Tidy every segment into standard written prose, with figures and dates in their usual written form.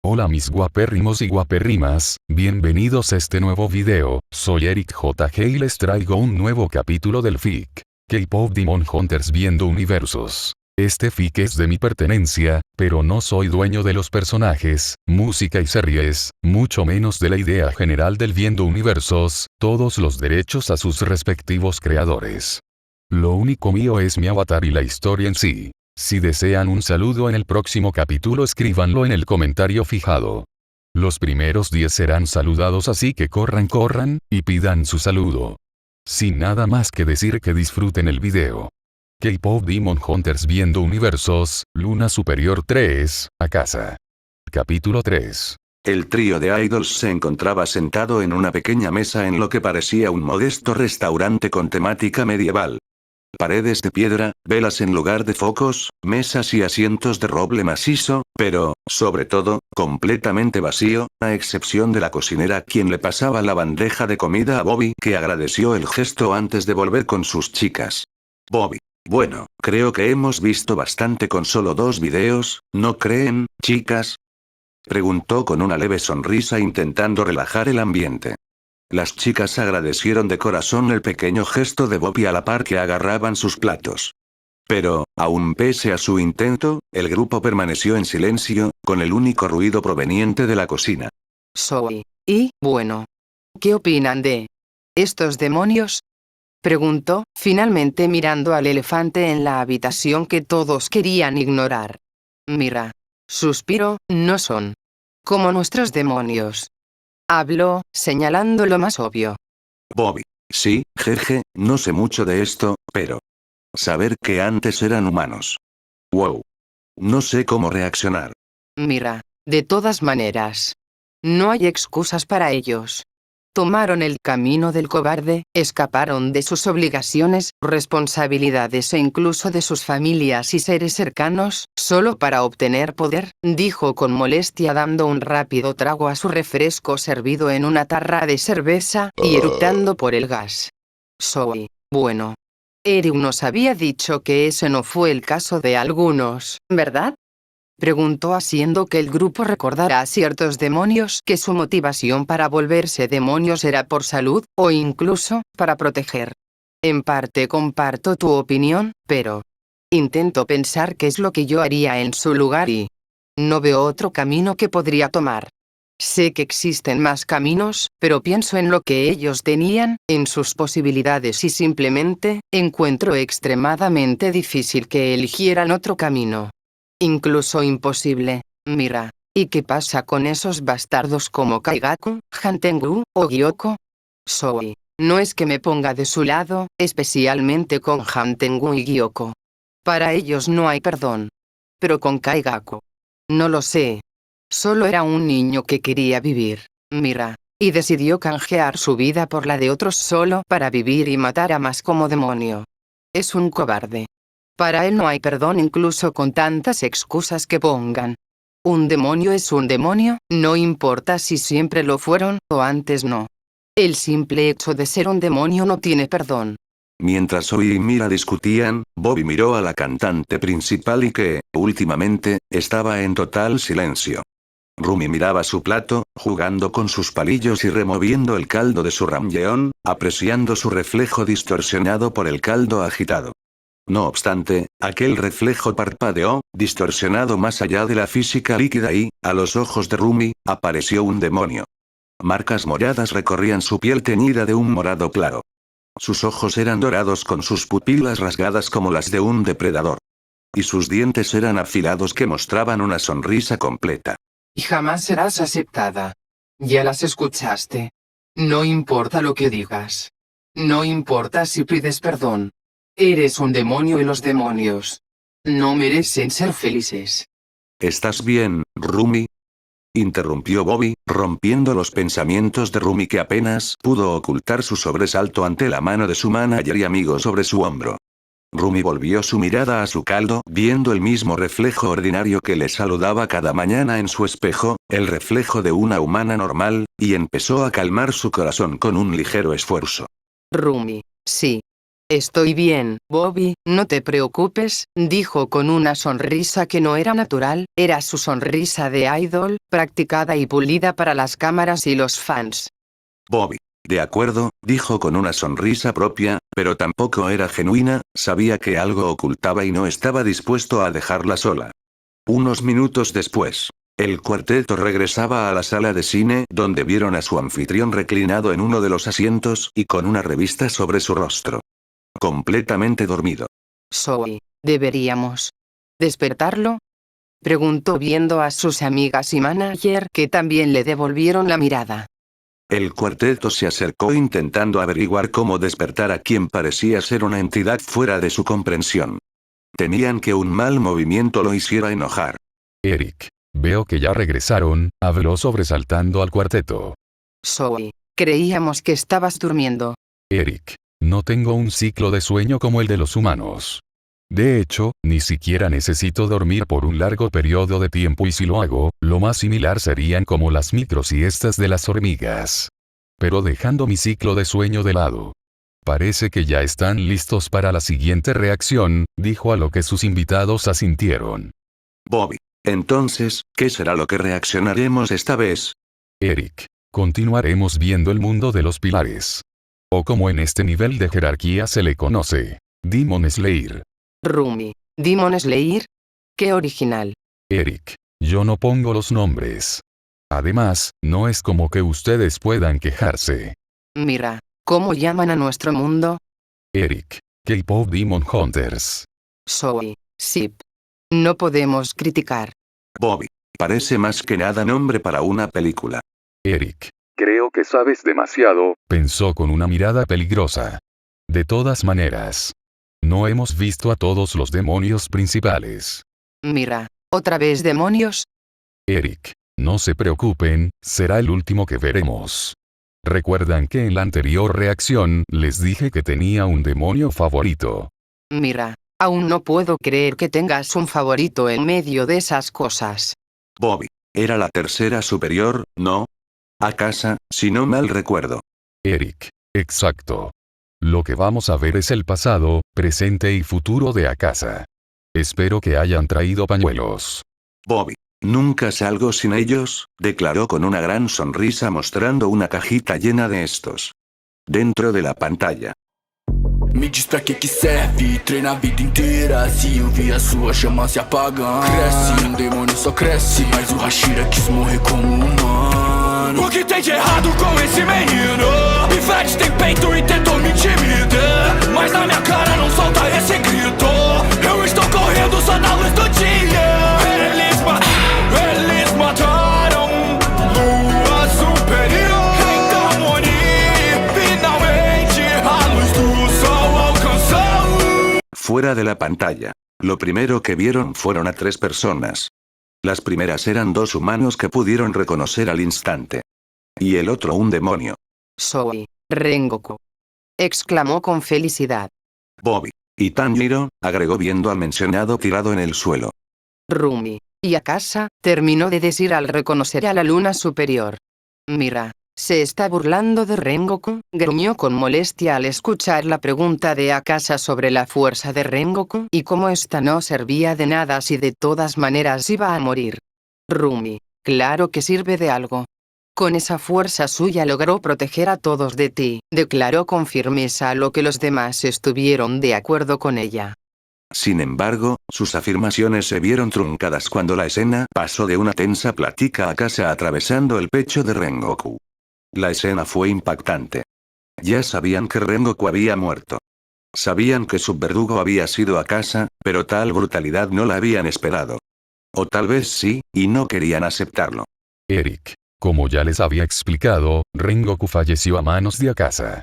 Hola mis guapérrimos y guapérrimas, bienvenidos a este nuevo video. Soy Eric JG y les traigo un nuevo capítulo del FIC K-Pop Demon Hunters Viendo Universos. Este FIC es de mi pertenencia, pero no soy dueño de los personajes, música y series, mucho menos de la idea general del Viendo Universos, todos los derechos a sus respectivos creadores. Lo único mío es mi avatar y la historia en sí. Si desean un saludo en el próximo capítulo, escríbanlo en el comentario fijado. Los primeros 10 serán saludados, así que corran y pidan su saludo. Sin nada más que decir, que disfruten el video. K-Pop Demon Hunters Viendo Universos, Luna Superior 3, a casa. Capítulo 3. El trío de idols se encontraba sentado en una pequeña mesa en lo que parecía un modesto restaurante con temática medieval. Paredes de piedra, velas en lugar de focos, mesas y asientos de roble macizo, pero, sobre todo, completamente vacío, a excepción de la cocinera, quien le pasaba la bandeja de comida a Bobby, que agradeció el gesto antes de volver con sus chicas. Bobby. Bueno, creo que hemos visto bastante con solo 2 videos, ¿no creen, chicas? Preguntó con una leve sonrisa, intentando relajar el ambiente. Las chicas agradecieron de corazón el pequeño gesto de Bobby a la par que agarraban sus platos. Pero, aun pese a su intento, el grupo permaneció en silencio, con el único ruido proveniente de la cocina. Y, bueno, ¿qué opinan de estos demonios?, preguntó, finalmente mirando al elefante en la habitación que todos querían ignorar. Mira, suspiró, no son como nuestros demonios. Habló, señalando lo más obvio. Bobby. Sí, jeje, no sé mucho de esto, pero saber que antes eran humanos. Wow. No sé cómo reaccionar. Mira, de todas maneras, no hay excusas para ellos. Tomaron el camino del cobarde, escaparon de sus obligaciones, responsabilidades e incluso de sus familias y seres cercanos, solo para obtener poder, dijo con molestia, dando un rápido trago a su refresco servido en una tarra de cerveza, y eructando por el gas. Bueno. Eric nos había dicho que ese no fue el caso de algunos, ¿verdad?, preguntó, haciendo que el grupo recordara a ciertos demonios que su motivación para volverse demonios era por salud, o incluso, para proteger. En parte comparto tu opinión, pero intento pensar qué es lo que yo haría en su lugar y no veo otro camino que podría tomar. Sé que existen más caminos, pero pienso en lo que ellos tenían, en sus posibilidades, y simplemente encuentro extremadamente difícil que eligieran otro camino. Incluso imposible. Mira, ¿y qué pasa con esos bastardos como Kaigaku, Hantengu o Gyoko? No es que me ponga de su lado, especialmente con Hantengu y Gyoko. Para ellos no hay perdón. Pero con Kaigaku, no lo sé. Solo era un niño que quería vivir. Mira, y decidió canjear su vida por la de otros solo para vivir y matar a más como demonio. Es un cobarde. Para él no hay perdón, incluso con tantas excusas que pongan. Un demonio es un demonio, no importa si siempre lo fueron o antes no. El simple hecho de ser un demonio no tiene perdón. Mientras Zoe y Mira discutían, Bobby miró a la cantante principal y que, últimamente, estaba en total silencio. Rumi miraba su plato, jugando con sus palillos y removiendo el caldo de su ramyeon, apreciando su reflejo distorsionado por el caldo agitado. No obstante, aquel reflejo parpadeó, distorsionado más allá de la física líquida y, a los ojos de Rumi, apareció un demonio. Marcas moradas recorrían su piel teñida de un morado claro. Sus ojos eran dorados con sus pupilas rasgadas como las de un depredador. Y sus dientes eran afilados que mostraban una sonrisa completa. Y jamás serás aceptada. Ya las escuchaste. No importa lo que digas. No importa si pides perdón. Eres un demonio y los demonios no merecen ser felices. ¿Estás bien, Rumi?, interrumpió Bobby, rompiendo los pensamientos de Rumi, que apenas pudo ocultar su sobresalto ante la mano de su manager y amigo sobre su hombro. Rumi volvió su mirada a su caldo, viendo el mismo reflejo ordinario que le saludaba cada mañana en su espejo, el reflejo de una humana normal, y empezó a calmar su corazón con un ligero esfuerzo. Rumi, sí. Estoy bien, Bobby, no te preocupes, dijo con una sonrisa que no era natural, era su sonrisa de idol, practicada y pulida para las cámaras y los fans. Bobby. De acuerdo, dijo con una sonrisa propia, pero tampoco era genuina, sabía que algo ocultaba y no estaba dispuesto a dejarla sola. Unos minutos después, el cuarteto regresaba a la sala de cine donde vieron a su anfitrión reclinado en uno de los asientos y con una revista sobre su rostro. Completamente dormido. Zoe, ¿deberíamos despertarlo? Preguntó viendo a sus amigas y manager que también le devolvieron la mirada. El cuarteto se acercó intentando averiguar cómo despertar a quien parecía ser una entidad fuera de su comprensión. Temían que un mal movimiento lo hiciera enojar. Eric. Veo que ya regresaron, habló sobresaltando al cuarteto. Zoe, creíamos que estabas durmiendo. Eric. No tengo un ciclo de sueño como el de los humanos. De hecho, ni siquiera necesito dormir por un largo periodo de tiempo y si lo hago, lo más similar serían como las microsiestas de las hormigas. Pero dejando mi ciclo de sueño de lado. Parece que ya están listos para la siguiente reacción, dijo a lo que sus invitados asintieron. Bobby. Entonces, ¿qué será lo que reaccionaremos esta vez? Eric. Continuaremos viendo el mundo de los pilares. O como en este nivel de jerarquía se le conoce. Demon Slayer. Rumi, Demon Slayer. ¡Qué original! Eric. Yo no pongo los nombres. Además, no es como que ustedes puedan quejarse. Mira, ¿cómo llaman a nuestro mundo? Eric. K-Pop Demon Hunters. Zoe, Sip. No podemos criticar. Bobby. Parece más que nada nombre para una película. Eric. Creo que sabes demasiado, pensó con una mirada peligrosa. De todas maneras. No hemos visto a todos los demonios principales. Mira, ¿otra vez demonios? Eric. No se preocupen, será el último que veremos. ¿Recuerdan que en la anterior reacción les dije que tenía un demonio favorito? Mira, aún no puedo creer que tengas un favorito en medio de esas cosas. Bobby. Era la tercera superior, ¿no? A casa, si no mal recuerdo. Eric. Exacto. Lo que vamos a ver es el pasado, presente y futuro de Akasa. Espero que hayan traído pañuelos. Bobby. Nunca salgo sin ellos, declaró con una gran sonrisa mostrando una cajita llena de estos. Dentro de la pantalla. Me diz pra que serve, treina a vida inteira. Se eu vi a sua chama se apagando. Cresce, demônio só cresce. Mas o Hashira quis morrer como humano. O que tem de errado com esse menino? Pivete tem peito e tentou me intimidar. Mas na minha cara não solta esse grito. Eu estou correndo só na luz do dia. Eles mataram Lua Superior. Então morri, finalmente a luz do sol alcançou. Fuera de la pantalla. Lo primero que vieron fueron a 3 personas. Las primeras eran 2 humanos que pudieron reconocer al instante. Y el otro un demonio. Zoe, Rengoku. Exclamó con felicidad. Bobby. Y Tanjiro, agregó viendo al mencionado tirado en el suelo. Rumi. Y Akasa, terminó de decir al reconocer a la luna superior. Mira, se está burlando de Rengoku, gruñó con molestia al escuchar la pregunta de Akasa sobre la fuerza de Rengoku y cómo esta no servía de nada si de todas maneras iba a morir. Rumi, claro que sirve de algo. Con esa fuerza suya logró proteger a todos de ti, declaró con firmeza a lo que los demás estuvieron de acuerdo con ella. Sin embargo, sus afirmaciones se vieron truncadas cuando la escena pasó de una tensa plática a Akasa atravesando el pecho de Rengoku. La escena fue impactante. Ya sabían que Rengoku había muerto. Sabían que su verdugo había sido Akasa, pero tal brutalidad no la habían esperado. O tal vez sí, y no querían aceptarlo. Eric. Como ya les había explicado, Rengoku falleció a manos de Akasa.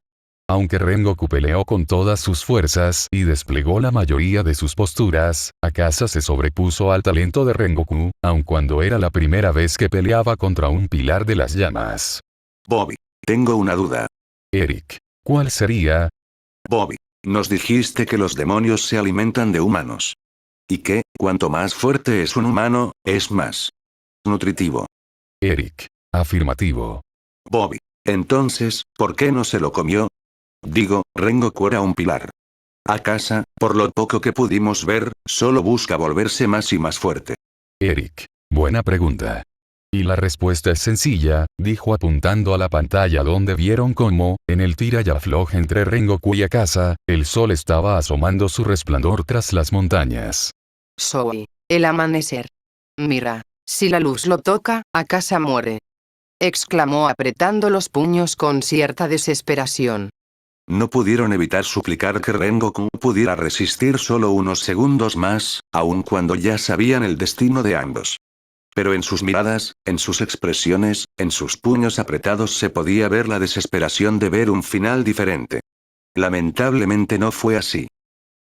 Aunque Rengoku peleó con todas sus fuerzas y desplegó la mayoría de sus posturas, Akasa se sobrepuso al talento de Rengoku, aun cuando era la primera vez que peleaba contra un pilar de las llamas. Bobby. Tengo una duda. Eric. ¿Cuál sería? Bobby. Nos dijiste que los demonios se alimentan de humanos. Y que, cuanto más fuerte es un humano, es más nutritivo. Eric. Afirmativo. Bobby. Entonces, ¿por qué no se lo comió? Digo, Rengoku era un pilar. Akasa, por lo poco que pudimos ver, solo busca volverse más y más fuerte. Eric. Buena pregunta. Y la respuesta es sencilla, dijo apuntando a la pantalla donde vieron cómo, en el tira y afloje entre Rengoku y Akasa, el sol estaba asomando su resplandor tras las montañas. Soy el amanecer. Mira, si la luz lo toca, Akasa muere. Exclamó apretando los puños con cierta desesperación. No pudieron evitar suplicar que Rengoku pudiera resistir solo unos segundos más, aun cuando ya sabían el destino de ambos. Pero en sus miradas, en sus expresiones, en sus puños apretados se podía ver la desesperación de ver un final diferente. Lamentablemente no fue así.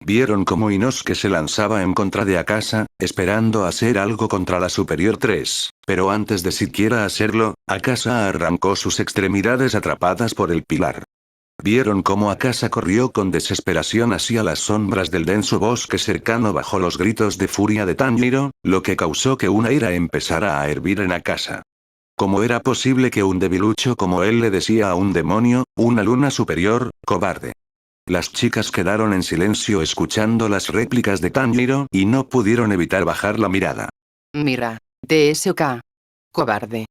Vieron cómo Inosuke se lanzaba en contra de Akasa, esperando hacer algo contra la Superior 3, pero antes de siquiera hacerlo, Akasa arrancó sus extremidades atrapadas por el pilar. Vieron cómo Akasa corrió con desesperación hacia las sombras del denso bosque cercano bajo los gritos de furia de Tanjiro, lo que causó que una ira empezara a hervir en Akasa. ¿Cómo era posible que un debilucho como él le decía a un demonio, una luna superior, cobarde? Las chicas quedaron en silencio escuchando las réplicas de Tanjiro y no pudieron evitar bajar la mirada. Mira, TSK. Cobarde.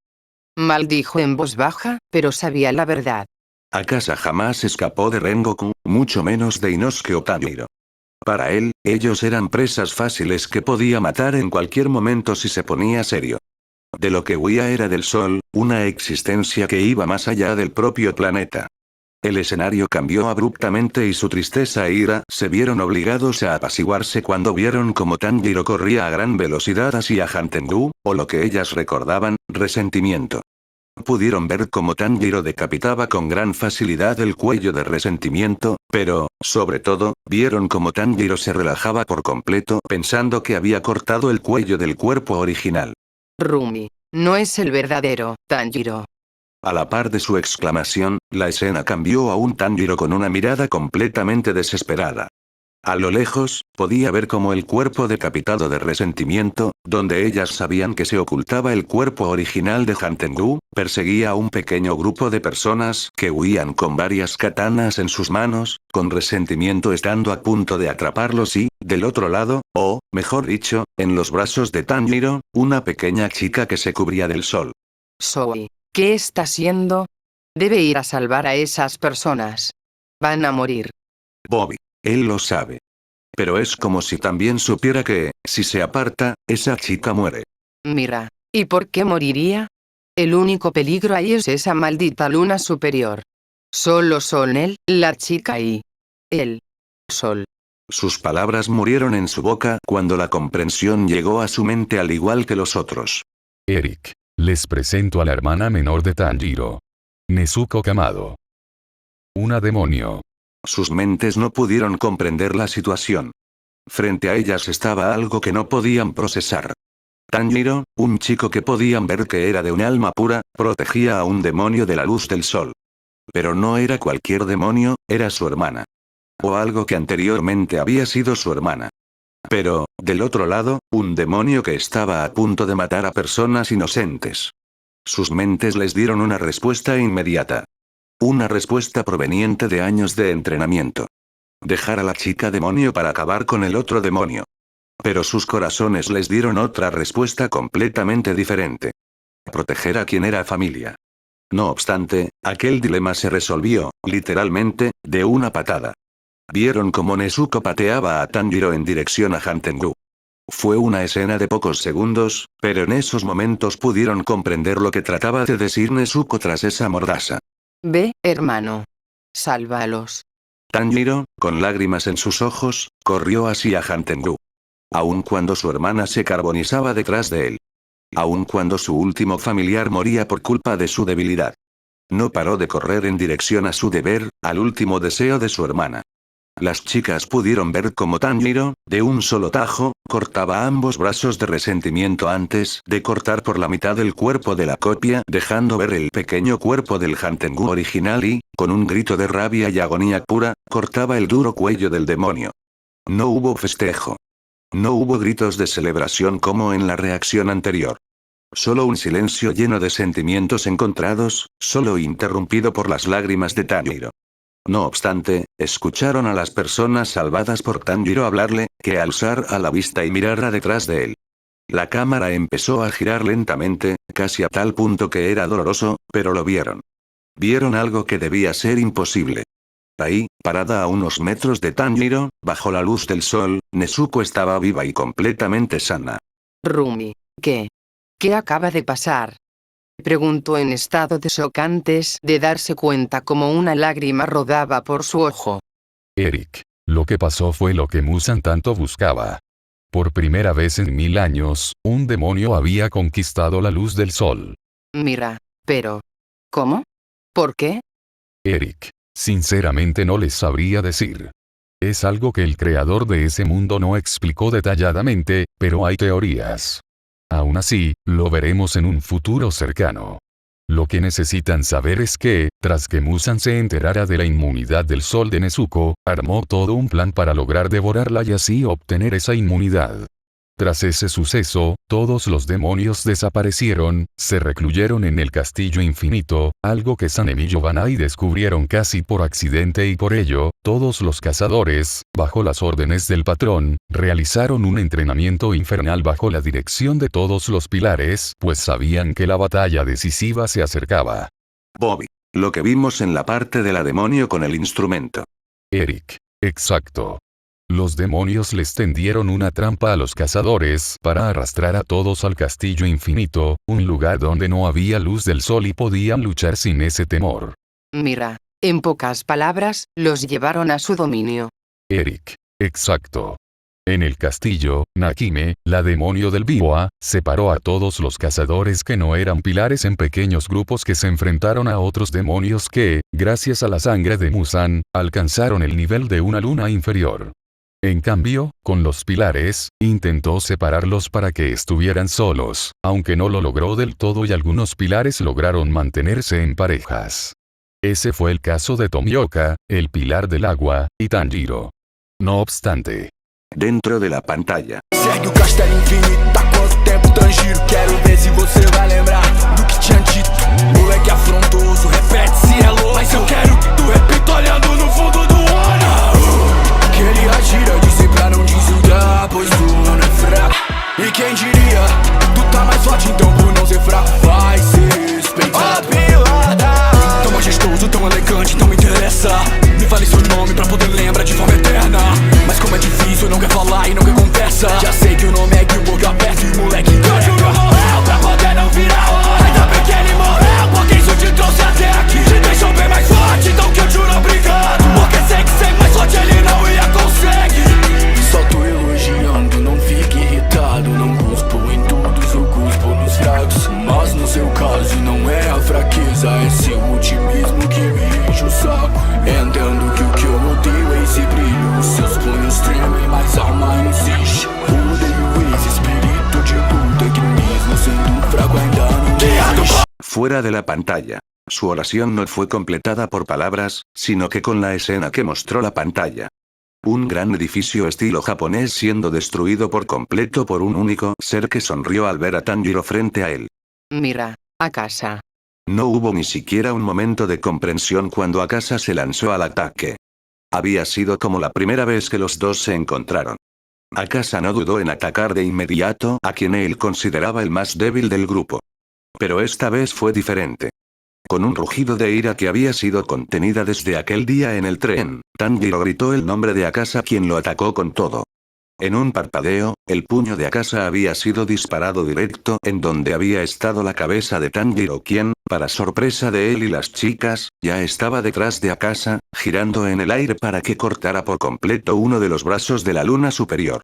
Maldijo en voz baja, pero sabía la verdad. Akasa jamás escapó de Rengoku, mucho menos de Inosuke o Tanjiro. Para él, ellos eran presas fáciles que podía matar en cualquier momento si se ponía serio. De lo que huía era del sol, una existencia que iba más allá del propio planeta. El escenario cambió abruptamente y su tristeza e ira se vieron obligados a apaciguarse cuando vieron cómo Tanjiro corría a gran velocidad hacia Hantengu, o lo que ellas recordaban, resentimiento. Pudieron ver cómo Tanjiro decapitaba con gran facilidad el cuello de resentimiento, pero, sobre todo, vieron cómo Tanjiro se relajaba por completo pensando que había cortado el cuello del cuerpo original. Rumi. No es el verdadero Tanjiro. A la par de su exclamación, la escena cambió a un Tanjiro con una mirada completamente desesperada. A lo lejos, podía ver como el cuerpo decapitado de resentimiento, donde ellas sabían que se ocultaba el cuerpo original de Hantengu, perseguía a un pequeño grupo de personas que huían con varias katanas en sus manos, con resentimiento estando a punto de atraparlos y, del otro lado, o, mejor dicho, en los brazos de Tanjiro, una pequeña chica que se cubría del sol. Soy. ¿Qué está haciendo? Debe ir a salvar a esas personas. Van a morir. Bobby. Él lo sabe. Pero es como si también supiera que, si se aparta, esa chica muere. Mira. ¿Y por qué moriría? El único peligro ahí es esa maldita luna superior. Solo son él, la chica y el sol. Sus palabras murieron en su boca cuando la comprensión llegó a su mente al igual que los otros. Eric. Les presento a la hermana menor de Tanjiro. Nezuko Kamado. Una demonio. Sus mentes no pudieron comprender la situación. Frente a ellas estaba algo que no podían procesar. Tanjiro, un chico que podían ver que era de un alma pura, protegía a un demonio de la luz del sol. Pero no era cualquier demonio, era su hermana. O algo que anteriormente había sido su hermana. Pero, del otro lado, un demonio que estaba a punto de matar a personas inocentes. Sus mentes les dieron una respuesta inmediata. Una respuesta proveniente de años de entrenamiento. Dejar a la chica demonio para acabar con el otro demonio. Pero sus corazones les dieron otra respuesta completamente diferente. Proteger a quien era familia. No obstante, aquel dilema se resolvió, literalmente, de una patada. Vieron cómo Nezuko pateaba a Tanjiro en dirección a Hantengu. Fue una escena de pocos segundos, pero en esos momentos pudieron comprender lo que trataba de decir Nezuko tras esa mordaza. Ve, hermano. Sálvalos. Tanjiro, con lágrimas en sus ojos, corrió hacia Hantengu. Aun cuando su hermana se carbonizaba detrás de él. Aun cuando su último familiar moría por culpa de su debilidad. No paró de correr en dirección a su deber, al último deseo de su hermana. Las chicas pudieron ver cómo Tanjiro, de un solo tajo, cortaba ambos brazos de resentimiento antes de cortar por la mitad el cuerpo de la copia, dejando ver el pequeño cuerpo del Hantengu original y, con un grito de rabia y agonía pura, cortaba el duro cuello del demonio. No hubo festejo. No hubo gritos de celebración como en la reacción anterior. Solo un silencio lleno de sentimientos encontrados, solo interrumpido por las lágrimas de Tanjiro. No obstante, escucharon a las personas salvadas por Tanjiro hablarle, que alzar a la vista y mirar a detrás de él. La cámara empezó a girar lentamente, casi a tal punto que era doloroso, pero lo vieron. Vieron algo que debía ser imposible. Ahí, parada a unos metros de Tanjiro, bajo la luz del sol, Nezuko estaba viva y completamente sana. Rumi, ¿qué? ¿Qué acaba de pasar? Preguntó en estado de shock antes de darse cuenta como una lágrima rodaba por su ojo. Eric, lo que pasó fue lo que Musan tanto buscaba. Por primera vez en 1000 años, un demonio había conquistado la luz del sol. Mira, pero... ¿cómo? ¿Por qué? Eric, sinceramente no les sabría decir. Es algo que el creador de ese mundo no explicó detalladamente, pero hay teorías. Aún así, lo veremos en un futuro cercano. Lo que necesitan saber es que, tras que Musan se enterara de la inmunidad del sol de Nezuko, armó todo un plan para lograr devorarla y así obtener esa inmunidad. Tras ese suceso, todos los demonios desaparecieron, se recluyeron en el castillo infinito, algo que Sanemi y Giovanni descubrieron casi por accidente y por ello, todos los cazadores, bajo las órdenes del patrón, realizaron un entrenamiento infernal bajo la dirección de todos los pilares, pues sabían que la batalla decisiva se acercaba. Bobby. Lo que vimos en la parte de la demonio con el instrumento. Eric. Exacto. Los demonios les tendieron una trampa a los cazadores para arrastrar a todos al castillo infinito, un lugar donde no había luz del sol y podían luchar sin ese temor. Mira, en pocas palabras, los llevaron a su dominio. Eric. Exacto. En el castillo, Nakime, la demonio del Biwa, separó a todos los cazadores que no eran pilares en pequeños grupos que se enfrentaron a otros demonios que, gracias a la sangre de Musan, alcanzaron el nivel de una luna inferior. En cambio, con los pilares, intentó separarlos para que estuvieran solos, aunque no lo logró del todo y algunos pilares lograron mantenerse en parejas. Ese fue el caso de Tomioka, el pilar del agua, y Tanjiro. No obstante. Dentro de la pantalla. Segue o castelo infinito, tá quanto tempo Tanjiro? Quero ver se você vai lembrar do que tinha dito. Moleque afrontoso, repete se é louco, mas eu quero que tu repita olhando no fundo do olho. Que ele agira, disse pra não desligar, pois tu não é fraco. E quem diria, tu tá mais forte, então por não ser fraco vai ser respeitado. Tão majestoso, tão elegante, não me interessa. Me fale seu nome pra poder lembrar de forma eterna. Mas como é difícil, não quer falar e não quer conversa. Já sei que o nome é Gilbert aperto e o moleque Tanjiro morreu pra poder não virar homem. Ainda bem que ele morreu, porque isso te trouxe até aqui. Te deixou bem mais forte, então que eu juro obrigado. Porque sei que sem mais forte ele não ia conseguir. Só tô elogiando, não fique irritado. Não cuspo em todos, eu cuspo nos fracos. Mas no seu caso não é a fraqueza, é seu otimismo que me enche o saco. Entendo que o que eu odeio é esse brilho. Os seus punhos tremem, mas a alma insiste. Odeio esse espírito de luta que mesmo sendo fraco ainda não desiste. Fuera de la pantalla. Su oración no fue completada por palabras, sino que con la escena que mostró la pantalla. Un gran edificio estilo japonés siendo destruido por completo por un único ser que sonrió al ver a Tanjiro frente a él. Mira, Akasa. No hubo ni siquiera un momento de comprensión cuando Akasa se lanzó al ataque. Había sido como la primera vez que los dos se encontraron. Akasa no dudó en atacar de inmediato a quien él consideraba el más débil del grupo. Pero esta vez fue diferente. Con un rugido de ira que había sido contenida desde aquel día en el tren, Tanjiro gritó el nombre de Akasa, quien lo atacó con todo. En un parpadeo, el puño de Akasa había sido disparado directo en donde había estado la cabeza de Tanjiro, quien, para sorpresa de él y las chicas, ya estaba detrás de Akasa, girando en el aire para que cortara por completo uno de los brazos de la luna superior.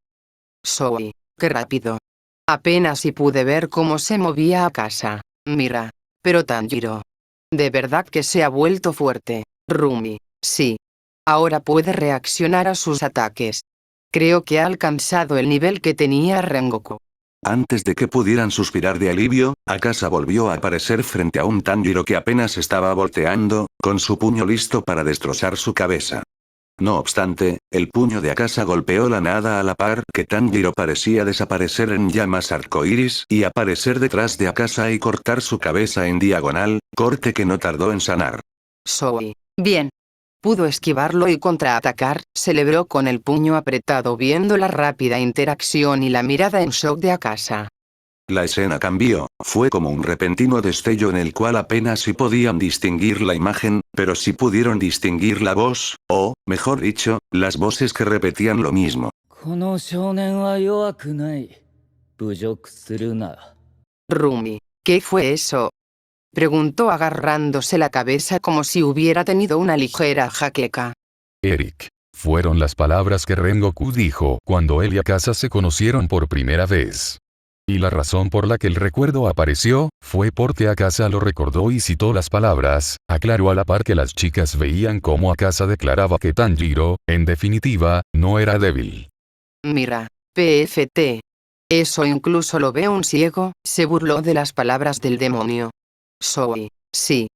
Soy, qué rápido. Apenas si pude ver cómo se movía Akasa. Mira. Pero Tanjiro. De verdad que se ha vuelto fuerte. Rumi, sí. Ahora puede reaccionar a sus ataques. Creo que ha alcanzado el nivel que tenía Rengoku. Antes de que pudieran suspirar de alivio, Akasa volvió a aparecer frente a un Tanjiro que apenas estaba volteando, con su puño listo para destrozar su cabeza. No obstante, el puño de Akasa golpeó la nada a la par que Tanjiro parecía desaparecer en llamas arcoíris y aparecer detrás de Akasa y cortar su cabeza en diagonal, corte que no tardó en sanar. Soy. Bien. Pudo esquivarlo y contraatacar, celebró con el puño apretado viendo la rápida interacción y la mirada en shock de Akasa. La escena cambió, fue como un repentino destello en el cual apenas si podían distinguir la imagen, pero sí pudieron distinguir la voz, o, mejor dicho, las voces que repetían lo mismo. この少年は弱くない。侮辱するな。 Rumi, ¿qué fue eso? Preguntó agarrándose la cabeza como si hubiera tenido una ligera jaqueca. Eric. Fueron las palabras que Rengoku dijo cuando él y Akasa se conocieron por primera vez. Y la razón por la que el recuerdo apareció, fue porque Akasa lo recordó y citó las palabras, aclaró a la par que las chicas veían cómo Akasa declaraba que Tanjiro, en definitiva, no era débil. Mira, PFT. Eso incluso lo ve un ciego, se burló de las palabras del demonio. Sí.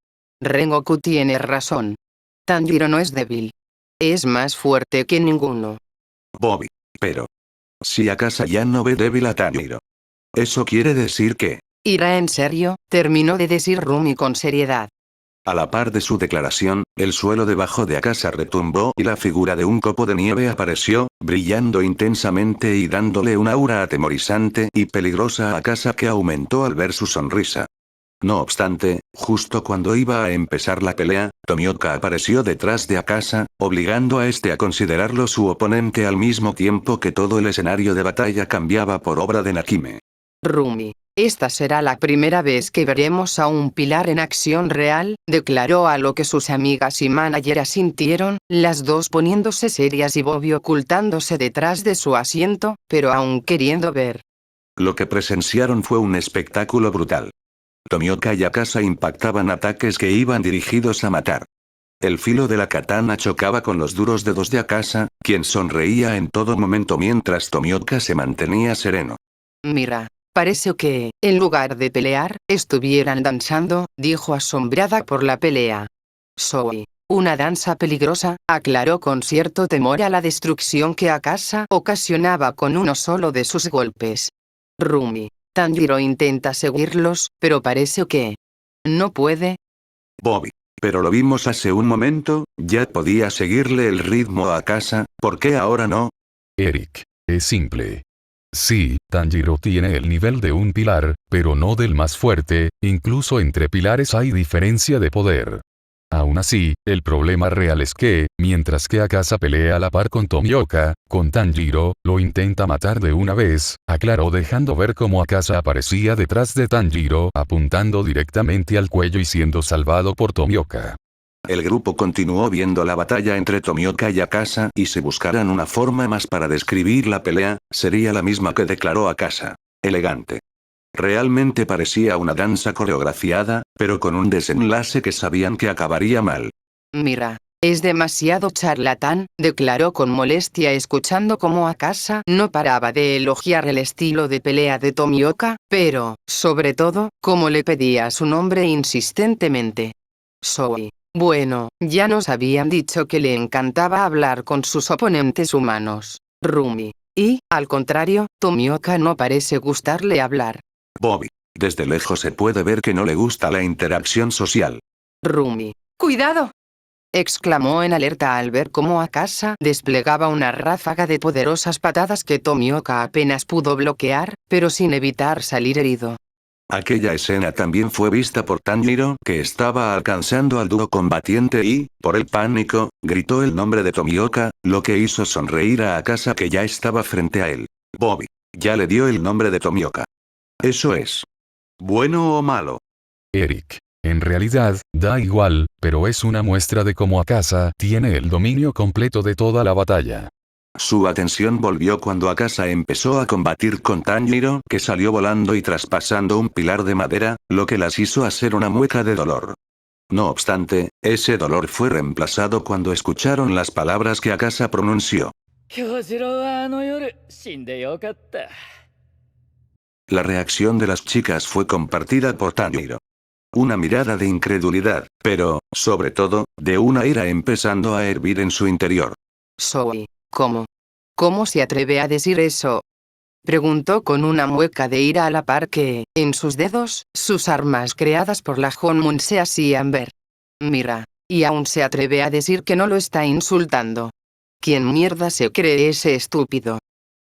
Rengoku tiene razón. Tanjiro no es débil. Es más fuerte que ninguno. Bobby. Pero. Si Akasa ya no ve débil a Tanjiro. Eso quiere decir que, ¿Irá en serio? Terminó de decir Rumi con seriedad. a la par de su declaración, el suelo debajo de Akasa retumbó y la figura de un copo de nieve apareció, brillando intensamente y dándole una aura atemorizante y peligrosa a Akasa que aumentó al ver su sonrisa. No obstante, justo cuando iba a empezar la pelea, Tomioka apareció detrás de Akasa, obligando a este a considerarlo su oponente al mismo tiempo que todo el escenario de batalla cambiaba por obra de Nakime. Rumi. Esta será la primera vez que veremos a un pilar en acción real, declaró a lo que sus amigas y manager asintieron, las dos poniéndose serias y Bobby ocultándose detrás de su asiento, pero aún queriendo ver. Lo que presenciaron fue un espectáculo brutal. Tomioka y Akasa impactaban ataques que iban dirigidos a matar. El filo de la katana chocaba con los duros dedos de Akasa, quien sonreía en todo momento mientras Tomioka se mantenía sereno. Mira. Parece que, en lugar de pelear, estuvieran danzando, dijo asombrada por la pelea. Una danza peligrosa, aclaró con cierto temor a la destrucción que Akasa ocasionaba con uno solo de sus golpes. Rumi. Tanjiro intenta seguirlos, pero parece que no puede. Bobby. Pero lo vimos hace un momento, ya podía seguirle el ritmo a Akasa, ¿por qué ahora no? Eric. Es simple. Sí, Tanjiro tiene el nivel de un pilar, pero no del más fuerte, incluso entre pilares hay diferencia de poder. Aún así, el problema real es que, mientras que Akasa pelea a la par con Tomioka, con Tanjiro, lo intenta matar de una vez, aclaró dejando ver cómo Akasa aparecía detrás de Tanjiro apuntando directamente al cuello y siendo salvado por Tomioka. El grupo continuó viendo la batalla entre Tomioka y Akasa y si buscaran una forma más para describir la pelea, sería la misma que declaró Akasa. Elegante. Realmente parecía una danza coreografiada, pero con un desenlace que sabían que acabaría mal. Mira, es demasiado charlatán, declaró con molestia escuchando cómo Akasa no paraba de elogiar el estilo de pelea de Tomioka, pero, sobre todo, cómo le pedía su nombre insistentemente. Bueno, ya nos habían dicho que le encantaba hablar con sus oponentes humanos, Rumi. Y, al contrario, Tomioka no parece gustarle hablar. Bobby. Desde lejos se puede ver que no le gusta la interacción social. Rumi. ¡Cuidado! Exclamó en alerta al ver cómo Akasa desplegaba una ráfaga de poderosas patadas que Tomioka apenas pudo bloquear, pero sin evitar salir herido. Aquella escena también fue vista por Tanjiro, que estaba alcanzando al dúo combatiente y, por el pánico, gritó el nombre de Tomioka, lo que hizo sonreír a Akasa que ya estaba frente a él. Bobby. Ya le dio el nombre de Tomioka. ¿Eso es bueno o malo? Eric. En realidad, da igual, pero es una muestra de cómo Akasa tiene el dominio completo de toda la batalla. Su atención volvió cuando Akasa empezó a combatir con Tanjiro, que salió volando y traspasando un pilar de madera, lo que las hizo hacer una mueca de dolor. No obstante, ese dolor fue reemplazado cuando escucharon las palabras que Akasa pronunció. 京次郎はあの夜死んでよかった。 La reacción de las chicas fue compartida por Tanjiro. Una mirada de incredulidad, pero, sobre todo, de una ira empezando a hervir en su interior. ¿Cómo? ¿Cómo se atreve a decir eso? Preguntó con una mueca de ira a la par que, en sus dedos, sus armas creadas por la Honmun se hacían ver. Mira, Y aún se atreve a decir que no lo está insultando. ¿Quién mierda se cree ese estúpido?,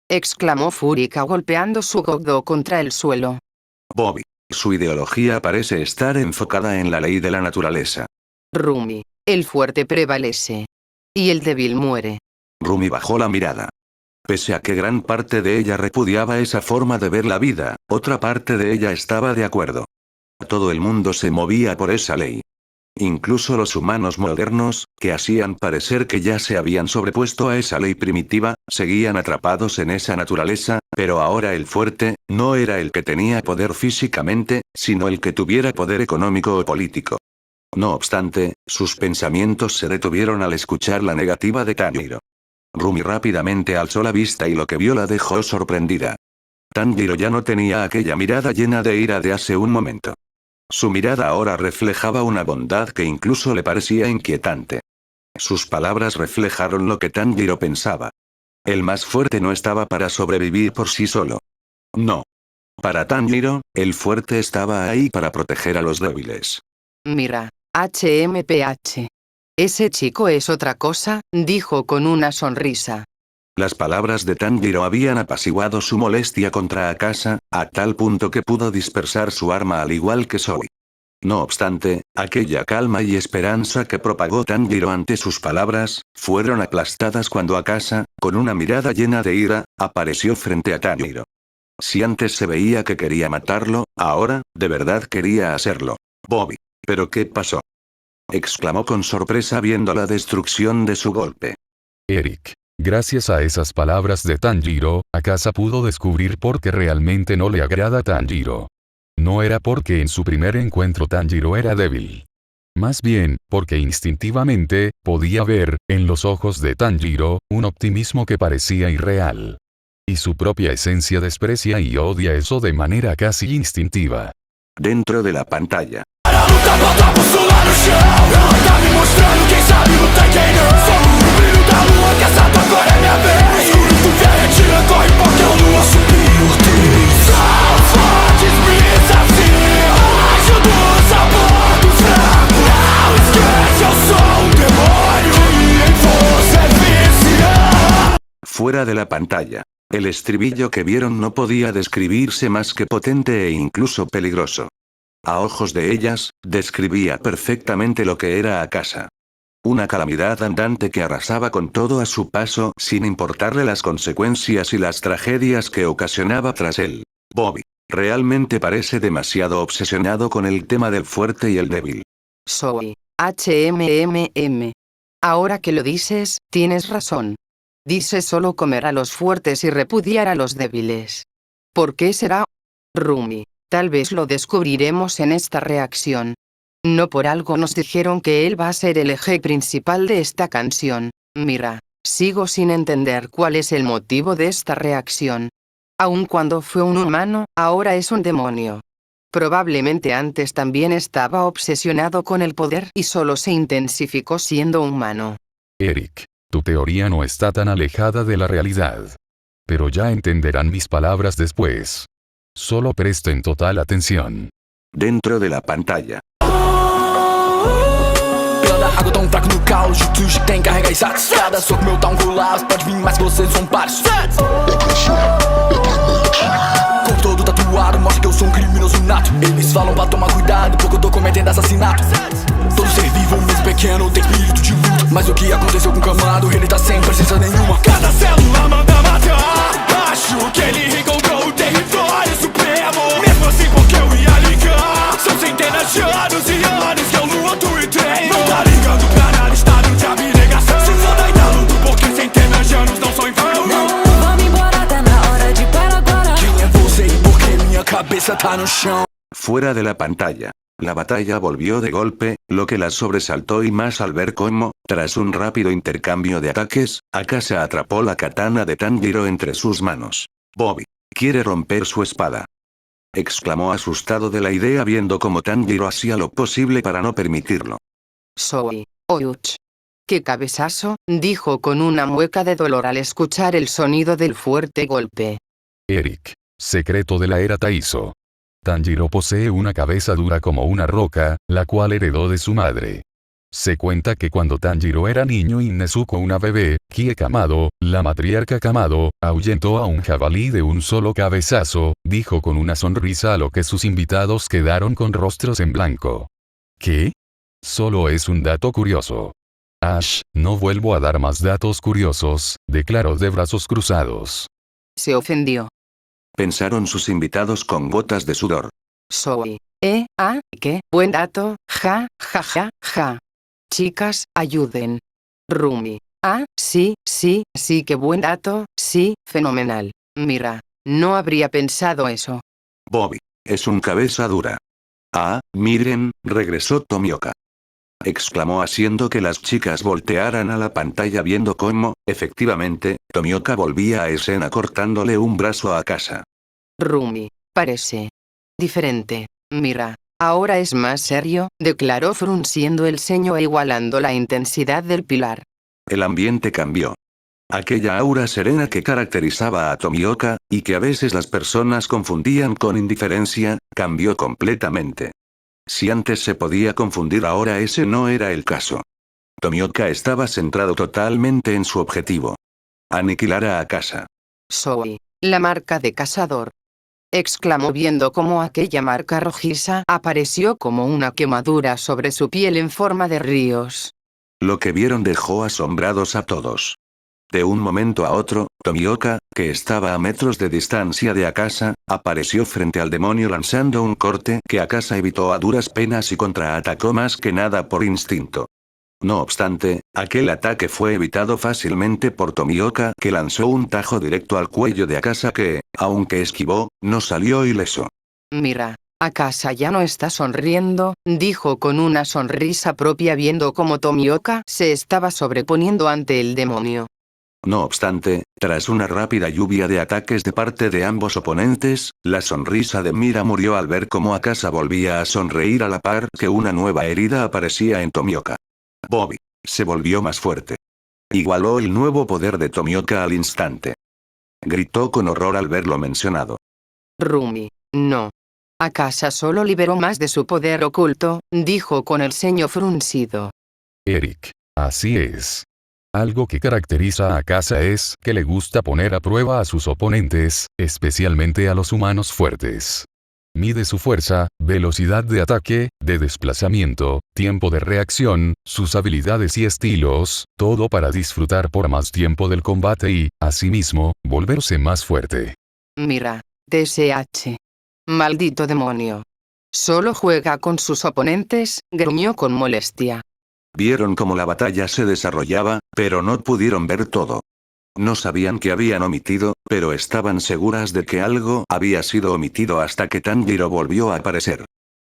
exclamó Furika golpeando su godo contra el suelo. Bobby. Su ideología parece estar enfocada en la ley de la naturaleza. Rumi. El fuerte prevalece. Y el débil muere. Rumi bajó la mirada. Pese a que gran parte de ella repudiaba esa forma de ver la vida, otra parte de ella estaba de acuerdo. Todo el mundo se movía por esa ley. Incluso los humanos modernos, que hacían parecer que ya se habían sobrepuesto a esa ley primitiva, seguían atrapados en esa naturaleza, pero ahora el fuerte, no era el que tenía poder físicamente, sino el que tuviera poder económico o político. No obstante, sus pensamientos se detuvieron al escuchar la negativa de Tanjiro. Rumi rápidamente alzó la vista y lo que vio la dejó sorprendida. Tanjiro ya no tenía aquella mirada llena de ira de hace un momento. Su mirada ahora reflejaba una bondad que incluso le parecía inquietante. Sus palabras reflejaron lo que Tanjiro pensaba. El más fuerte no estaba para sobrevivir por sí solo. No. Para Tanjiro, el fuerte estaba ahí para proteger a los débiles. Mira, HMPH. Ese chico es otra cosa, dijo con una sonrisa. Las palabras de Tanjiro habían apaciguado su molestia contra Akasa, a tal punto que pudo dispersar su arma al igual que Zoe. No obstante, aquella calma y esperanza que propagó Tanjiro ante sus palabras, fueron aplastadas cuando Akasa, con una mirada llena de ira, apareció frente a Tanjiro. Si antes se veía que quería matarlo, ahora, de verdad quería hacerlo. Bobby. ¿Pero qué pasó?, exclamó con sorpresa viendo la destrucción de su golpe. Eric. Gracias a esas palabras de Tanjiro, Akasa pudo descubrir por qué realmente no le agrada Tanjiro. No era porque en su primer encuentro Tanjiro era débil. Más bien, porque instintivamente, podía ver, en los ojos de Tanjiro, un optimismo que parecía irreal. Y su propia esencia desprecia y odia eso de manera casi instintiva. Dentro de la pantalla. Fuera de la pantalla. El estribillo que vieron no podía describirse más que potente e incluso peligroso. A ojos de ellas, describía perfectamente lo que era Akasa. Una calamidad andante que arrasaba con todo a su paso sin importarle las consecuencias y las tragedias que ocasionaba tras él. Bobby. Realmente parece demasiado obsesionado con el tema del fuerte y el débil. Zoe. HMMM. Ahora que lo dices, tienes razón. Dice solo comer a los fuertes y repudiar a los débiles. ¿Por qué será? Rumi. Tal vez lo descubriremos en esta reacción. No por algo nos dijeron que él va a ser el eje principal de esta canción. Mira, sigo sin entender cuál es el motivo de esta reacción. Aun cuando fue un humano, ahora es un demonio. Probablemente antes también estaba obsesionado con el poder y solo se intensificó siendo humano. Eric, tu teoría no está tan alejada de la realidad. Pero ya entenderán mis palabras después. Solo presten total atención. Dentro de la pantalla. Água tão fraco no caos, jutsus que tem carrega exatos. Cada soco meu tá um colapso, pode vir mais que vocês são pares. Corpo todo tatuado, mostra que eu sou um criminoso nato. Eles falam pra tomar cuidado, porque eu tô cometendo assassinato. Todo ser vivo, mesmo pequeno, tem espírito de luta. Mas o que aconteceu com o camado, ele tá sem presença nenhuma. Cada célula manda matar. Acho que ele encontrou o território supremo. Mesmo assim porque eu ia ligar. São centenas de anos e anos que eu luto e treino. Não tá ligando pra nada, estado de abnegação. Se for ainda luto porque centenas de anos não são em vão. Vamos embora, tá na hora de parar agora. Quem é você e por que minha cabeça tá no chão? Fuera de la pantalla. La batalla volvió de golpe, lo que la sobresaltó y más al ver cómo, tras un rápido intercambio de ataques, Akasa atrapó la katana de Tanjiro entre sus manos. Bobby. Quiere romper su espada, exclamó asustado de la idea viendo cómo Tanjiro hacía lo posible para no permitirlo. Zoe. Ouch. ¡Qué cabezazo!, dijo con una mueca de dolor al escuchar el sonido del fuerte golpe. Eric. Secreto de la era Taizo. Tanjiro posee una cabeza dura como una roca, la cual heredó de su madre. Se cuenta que cuando Tanjiro era niño y Nezuko una bebé, Kie Kamado, la matriarca Kamado, ahuyentó a un jabalí de un solo cabezazo, dijo con una sonrisa a lo que sus invitados quedaron con rostros en blanco. ¿Qué? Solo es un dato curioso. Ash, no vuelvo a dar más datos curiosos, declaró de brazos cruzados. Se ofendió. Pensaron sus invitados con gotas de sudor. Soy. Qué buen dato, ja, ja, ja, ja. Chicas, ayuden. Rumi. Sí, qué buen dato, sí, fenomenal. Mira, no habría pensado eso. Bobby. Es un cabeza dura. Miren, regresó Tomioka. Exclamó haciendo que las chicas voltearan a la pantalla viendo cómo, efectivamente, Tomioka volvía a escena cortándole un brazo a Casa. Rumi. Parece diferente. Mira, ahora es más serio, declaró frunciendo el ceño e igualando la intensidad del pilar. El ambiente cambió. Aquella aura serena que caracterizaba a Tomioka, y que a veces las personas confundían con indiferencia, cambió completamente. Si antes se podía confundir, ahora ese no era el caso. Tomioka estaba centrado totalmente en su objetivo. Aniquilar a Akasa. Soy la marca de cazador. Exclamó viendo cómo aquella marca rojiza apareció como una quemadura sobre su piel en forma de ríos. Lo que vieron dejó asombrados a todos. De un momento a otro, Tomioka, que estaba a metros de distancia de Akasa, apareció frente al demonio lanzando un corte que Akasa evitó a duras penas y contraatacó más que nada por instinto. No obstante, aquel ataque fue evitado fácilmente por Tomioka, que lanzó un tajo directo al cuello de Akasa que, aunque esquivó, no salió ileso. Mira, Akasa ya no está sonriendo, dijo con una sonrisa propia viendo cómo Tomioka se estaba sobreponiendo ante el demonio. No obstante, tras una rápida lluvia de ataques de parte de ambos oponentes, la sonrisa de Mira murió al ver cómo Akasa volvía a sonreír a la par que una nueva herida aparecía en Tomioka. Bobby se volvió más fuerte. Igualó el nuevo poder de Tomioka al instante. Gritó con horror al verlo mencionado. Rumi, no. Akasa solo liberó más de su poder oculto, dijo con el ceño fruncido. Eric. Así es. Algo que caracteriza a Akasa es que le gusta poner a prueba a sus oponentes, especialmente a los humanos fuertes. Mide su fuerza, velocidad de ataque, de desplazamiento, tiempo de reacción, sus habilidades y estilos, todo para disfrutar por más tiempo del combate y, asimismo, volverse más fuerte. Mira, TSH. Maldito demonio. Solo juega con sus oponentes, gruñó con molestia. Vieron cómo la batalla se desarrollaba, pero no pudieron ver todo. No sabían qué habían omitido, pero estaban seguras de que algo había sido omitido hasta que Tanjiro volvió a aparecer.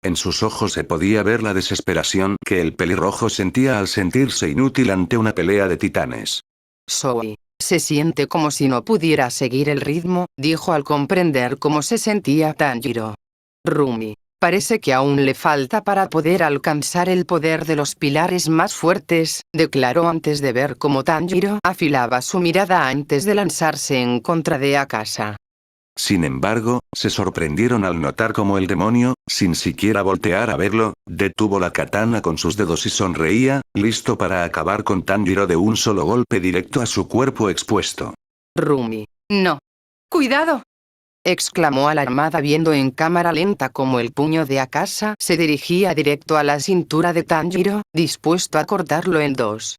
En sus ojos se podía ver la desesperación que el pelirrojo sentía al sentirse inútil ante una pelea de titanes. Soy. Se siente como si no pudiera seguir el ritmo, dijo al comprender cómo se sentía Tanjiro. Rumi. Parece que aún le falta para poder alcanzar el poder de los pilares más fuertes, declaró antes de ver cómo Tanjiro afilaba su mirada antes de lanzarse en contra de Akasa. Sin embargo, se sorprendieron al notar cómo el demonio, sin siquiera voltear a verlo, detuvo la katana con sus dedos y sonreía, listo para acabar con Tanjiro de un solo golpe directo a su cuerpo expuesto. Rumi. No. ¡Cuidado! Exclamó alarmada viendo en cámara lenta cómo el puño de Akasa se dirigía directo a la cintura de Tanjiro, dispuesto a cortarlo en dos.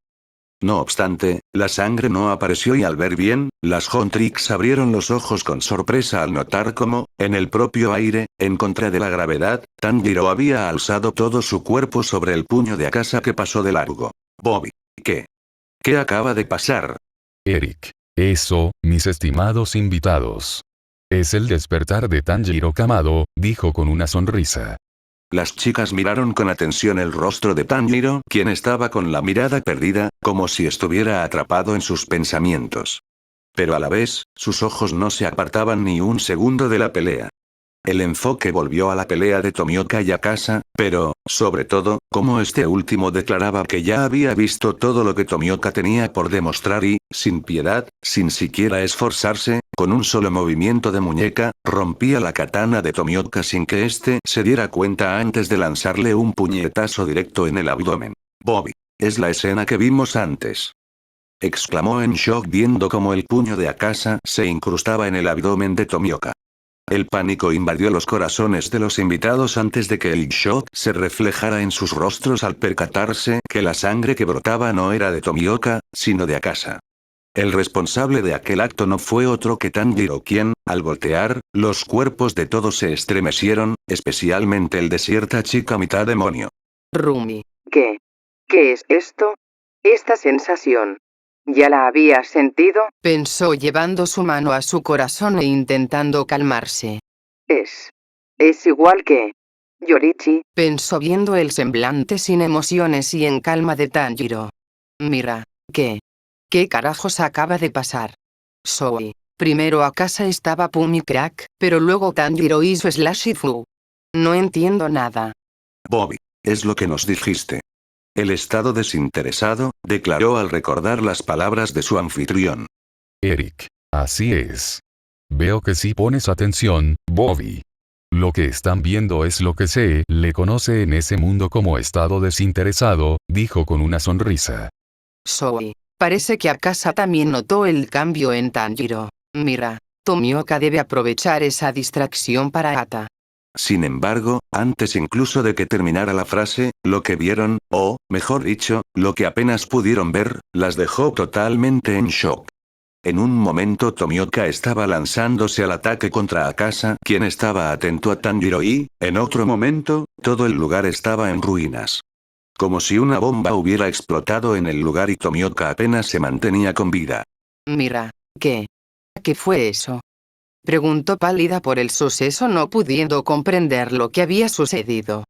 No obstante, la sangre no apareció y al ver bien, las Huntrix abrieron los ojos con sorpresa al notar cómo, en el propio aire, en contra de la gravedad, Tanjiro había alzado todo su cuerpo sobre el puño de Akasa que pasó de largo. Bobby. ¿Qué? ¿Qué acaba de pasar? Eric. Eso, mis estimados invitados. Es el despertar de Tanjiro Kamado, dijo con una sonrisa. Las chicas miraron con atención el rostro de Tanjiro, quien estaba con la mirada perdida, como si estuviera atrapado en sus pensamientos. Pero a la vez, sus ojos no se apartaban ni un segundo de la pelea. El enfoque volvió a la pelea de Tomioka y Akasa, pero, sobre todo, como este último declaraba que ya había visto todo lo que Tomioka tenía por demostrar y, sin piedad, sin siquiera esforzarse, con un solo movimiento de muñeca, rompía la katana de Tomioka sin que éste se diera cuenta antes de lanzarle un puñetazo directo en el abdomen. Bobby. Es la escena que vimos antes. Exclamó en shock viendo cómo el puño de Akasa se incrustaba en el abdomen de Tomioka. El pánico invadió los corazones de los invitados antes de que el shock se reflejara en sus rostros al percatarse que la sangre que brotaba no era de Tomioka, sino de Akasa. El responsable de aquel acto no fue otro que Tanjiro quien, al voltear, los cuerpos de todos se estremecieron, especialmente el de cierta chica mitad demonio. Rumi. ¿Qué? ¿Qué es esto? Esta sensación. ¿Ya la había sentido? Pensó llevando su mano a su corazón e intentando calmarse. Es igual que Yorichi, pensó viendo el semblante sin emociones y en calma de Tanjiro. Mira, ¿qué carajos acaba de pasar? Primero Akasa estaba Pumi Crack, pero luego Tanjiro hizo Slash Fu. No entiendo nada. Bobby. Es lo que nos dijiste. El estado desinteresado, declaró al recordar las palabras de su anfitrión. Eric. Así es. Veo que sí pones atención, Bobby. Lo que están viendo es lo que se le conoce en ese mundo como estado desinteresado, dijo con una sonrisa. Parece que Akasa también notó el cambio en Tanjiro. Mira, Tomioka debe aprovechar esa distracción para Ata. Sin embargo, antes incluso de que terminara la frase, lo que vieron, o, mejor dicho, lo que apenas pudieron ver, las dejó totalmente en shock. En un momento Tomioka estaba lanzándose al ataque contra Akasa, quien estaba atento a Tanjiro y, en otro momento, todo el lugar estaba en ruinas. Como si una bomba hubiera explotado en el lugar y Tomioka apenas se mantenía con vida. Mira, ¿qué fue eso? Preguntó pálida por el suceso no pudiendo comprender lo que había sucedido.